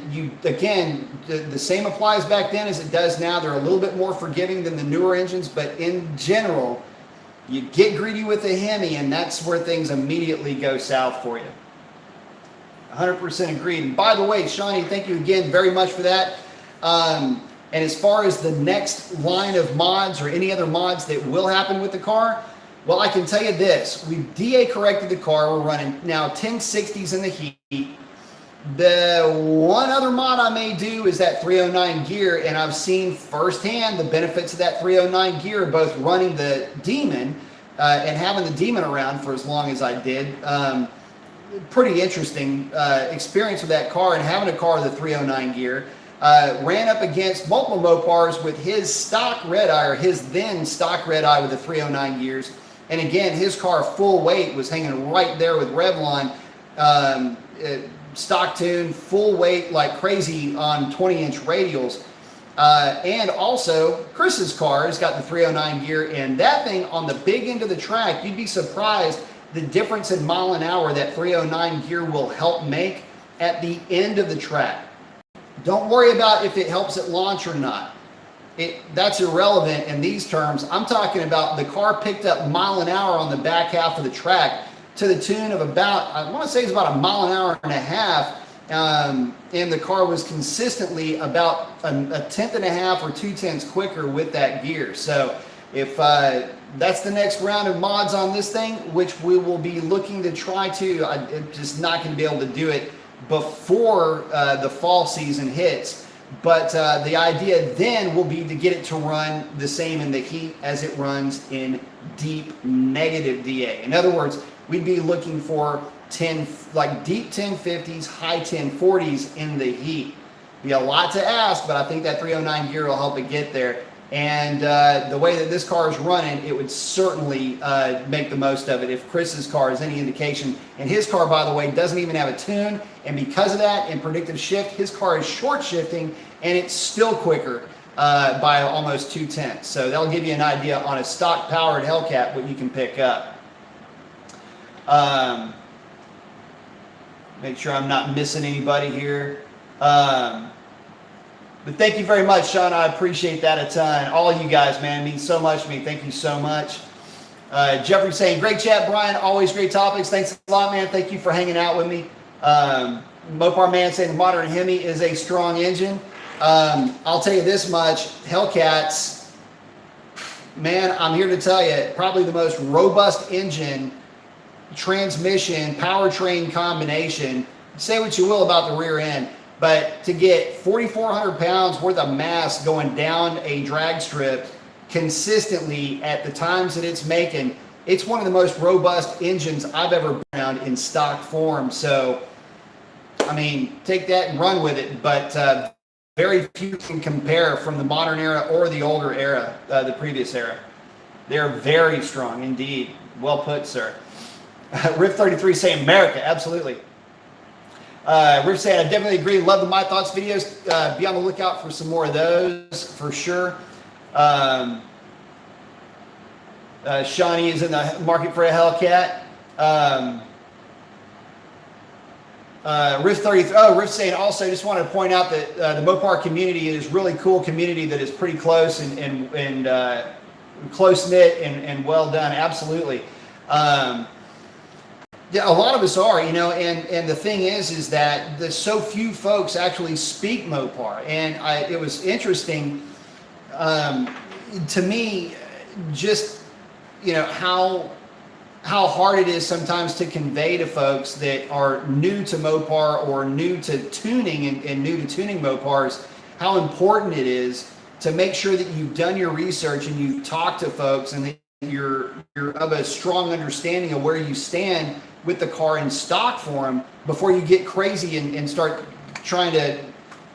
the same applies back then as it does now. They're a little bit more forgiving than the newer engines, but in general, you get greedy with the Hemi, and that's where things immediately go south for you. 100% agreed. And by the way, Shawnee, thank you again very much for that. And as far as the next line of mods or any other mods that will happen with the car, well, I can tell you this. We've DA corrected the car. We're running now 1060s in the heat. The one other mod I may do is that 309 gear, and I've seen firsthand the benefits of that 309 gear, both running the Demon and having the Demon around for as long as I did. Pretty interesting experience with that car, and having a car with a 309 gear. Ran up against multiple Mopars with his stock red eye, or his then stock red eye with the 309 gears. And again, his car full weight was hanging right there with Revlon. Stock tune, full weight like crazy on 20-inch radials. And also, Chris's car has got the 309 gear, and that thing on the big end of the track, you'd be surprised the difference in mile an hour that 309 gear will help make at the end of the track. Don't worry about if it helps at launch or not. That's irrelevant in these terms. I'm talking about the car picked up mile an hour on the back half of the track to the tune of about, I want to say it's about a mile an hour and a half. And the car was consistently about a tenth and a half or 2/10 quicker with that gear. So if that's the next round of mods on this thing, which we will be looking to try to, I'm just not going to be able to do it before the fall season hits. But the idea then will be to get it to run the same in the heat as it runs in deep negative DA. In other words, we'd be looking for deep 1050s, high 1040s in the heat. Be a lot to ask, but I think that 309 gear will help it get there. And the way that this car is running, it would certainly make the most of it if Chris's car is any indication. And his car, by the way, doesn't even have a tune. And because of that, in predictive shift, his car is short shifting, and it's still quicker by almost 2/10. So that'll give you an idea on a stock powered Hellcat what you can pick up. Make sure I'm not missing anybody here. But thank you very much, Sean. I appreciate that a ton. All of you guys, man, it means so much to me. Thank you so much. Jeffrey saying, great chat, Brian. Always great topics. Thanks a lot, man. Thank you for hanging out with me. Mopar Man saying the modern Hemi is a strong engine. I'll tell you this much. Hellcats, man, I'm here to tell you, probably the most robust engine, transmission, powertrain combination. Say what you will about the rear end. But to get 4,400 pounds worth of mass going down a drag strip consistently at the times that it's making, it's one of the most robust engines I've ever been around in stock form. So, I mean, take that and run with it. But very few can compare from the modern era or the older era, the previous era. They're very strong indeed. Well put, sir. Riff 33 saying America, absolutely. Riff saying, I definitely agree. Love the My Thoughts videos. Be on the lookout for some more of those for sure. Shawnee is in the market for a Hellcat. Riff 33. Oh, Riff saying also, just wanted to point out that the Mopar community is really cool community that is pretty close and close knit and well done. Absolutely. Yeah, a lot of us are, you know, and the thing is that there's so few folks actually speak Mopar, and it was interesting to me, just, you know, how hard it is sometimes to convey to folks that are new to Mopar or new to tuning and new to tuning Mopars, how important it is to make sure that you've done your research and you've talked to folks and that you're of a strong understanding of where you stand with the car in stock form before you get crazy and start trying to,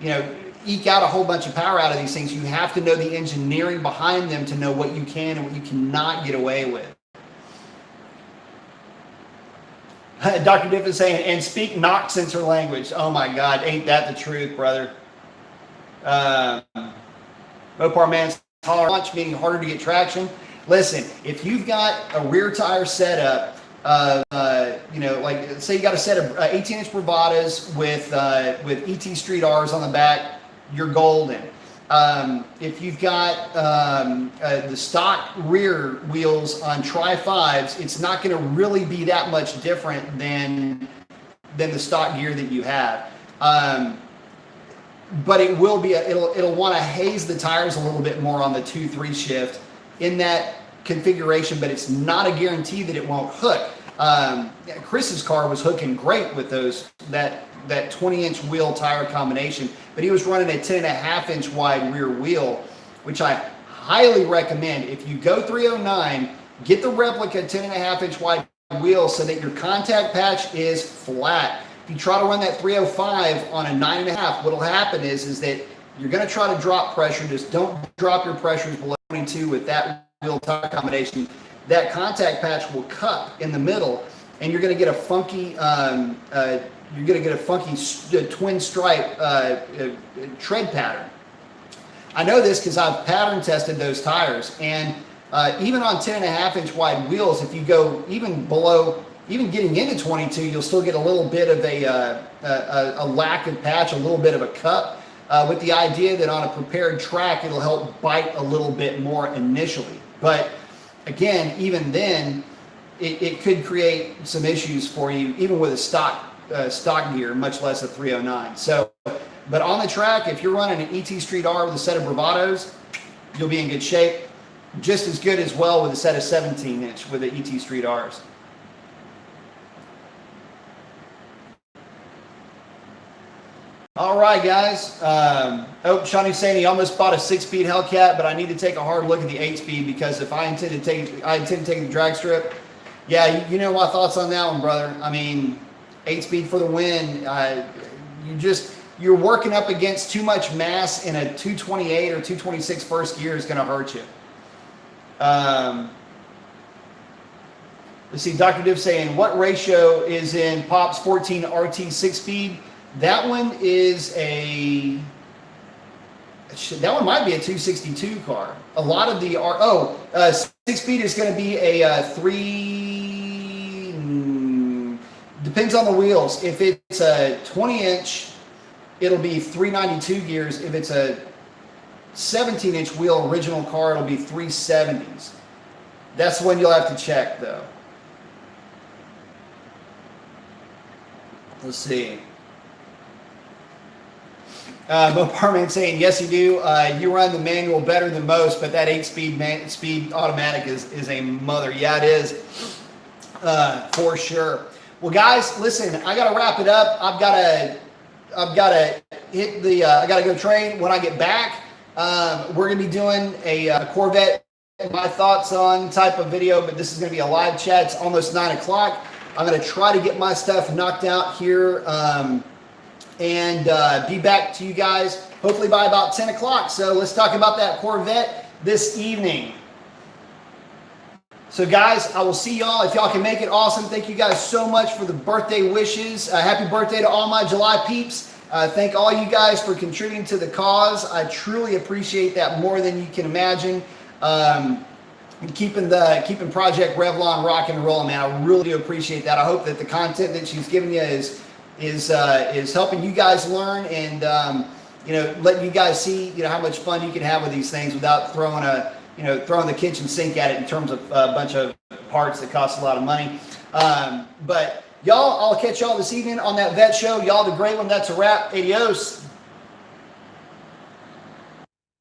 you know, eke out a whole bunch of power out of these things. You have to know the engineering behind them to know what you can and what you cannot get away with. Dr. Diff is saying, and speak knock sensor language. Oh my God, ain't that the truth, brother? Mopar Man's holler launch, meaning harder to get traction. Listen, if you've got a rear tire setup, you know, like say you got a set of 18-inch Bravadas with ET Street R's on the back, you're golden. If you've got the stock rear wheels on Tri-5s, it's not going to really be that much different than than the stock gear that you have. But it will be, it'll want to haze the tires a little bit more on the 2-3 shift in that configuration, but it's not a guarantee that it won't hook. Chris's car was hooking great with that 20-inch wheel tire combination, but he was running a 10.5-inch wide rear wheel, which I highly recommend. If you go 309, get the replica 10.5-inch wide wheel so that your contact patch is flat. If you try to run that 305 on a 9.5, what'll happen is that you're going to try to drop pressure. Just don't drop your pressures below 22 with that wheel tire combination. That contact patch will cup in the middle, and you're going to get a funky twin stripe tread pattern. I know this because I've pattern tested those tires, and even on 10.5-inch wide wheels, if you go even below, even getting into 22, you'll still get a little bit of a lack of patch, a little bit of a cup, with the idea that on a prepared track, it'll help bite a little bit more initially. But again, even then, it could create some issues for you, even with a stock gear, much less a 309. So, but on the track, if you're running an ET Street R with a set of bravados, you'll be in good shape. Just as good as well with a set of 17-inch with the ET Street Rs. All right, guys. Shawnee's saying he almost bought a 6-speed Hellcat, but I need to take a hard look at the 8-speed because if I intend to take the drag strip. Yeah, you know my thoughts on that one, brother. I mean, 8-speed for the win. You're working up against too much mass in a 228 or 226 first gear is going to hurt you. Let's see, Dr. Div saying, what ratio is in Pop's 14 RT 6-speed? That one is that one might be a 262 car. A lot of the 6-speed is going to be a 3, depends on the wheels. If it's a 20-inch, it'll be 392 gears. If it's a 17-inch wheel original car, it'll be 370s. That's when you'll have to check, though. Let's see. Moparman saying, yes, you do. You run the manual better than most, but that 8-speed automatic is a mother. Yeah, it is, for sure. Well, guys, listen, I got to wrap it up. I've got to hit the. I got to go train. When I get back, we're gonna be doing a Corvette, my thoughts on type of video, but this is gonna be a live chat. It's almost 9 o'clock. I'm gonna try to get my stuff knocked out here. And be back to you guys hopefully by about 10 o'clock. So let's talk about that Corvette this evening. So guys, I will see y'all. If y'all can make it, awesome. Thank you guys so much for the birthday wishes. Happy birthday to all my July peeps. Thank all you guys for contributing to the cause. I truly appreciate that more than you can imagine. Keeping Project Revlon rocking and rolling, man. I really do appreciate that. I hope that the content that she's giving you is helping you guys learn and letting you guys see how much fun you can have with these things without throwing the kitchen sink at it in terms of a bunch of parts that cost a lot of money. But y'all, I'll catch y'all this evening on that vet show. Y'all the great one. That's a wrap. Adios.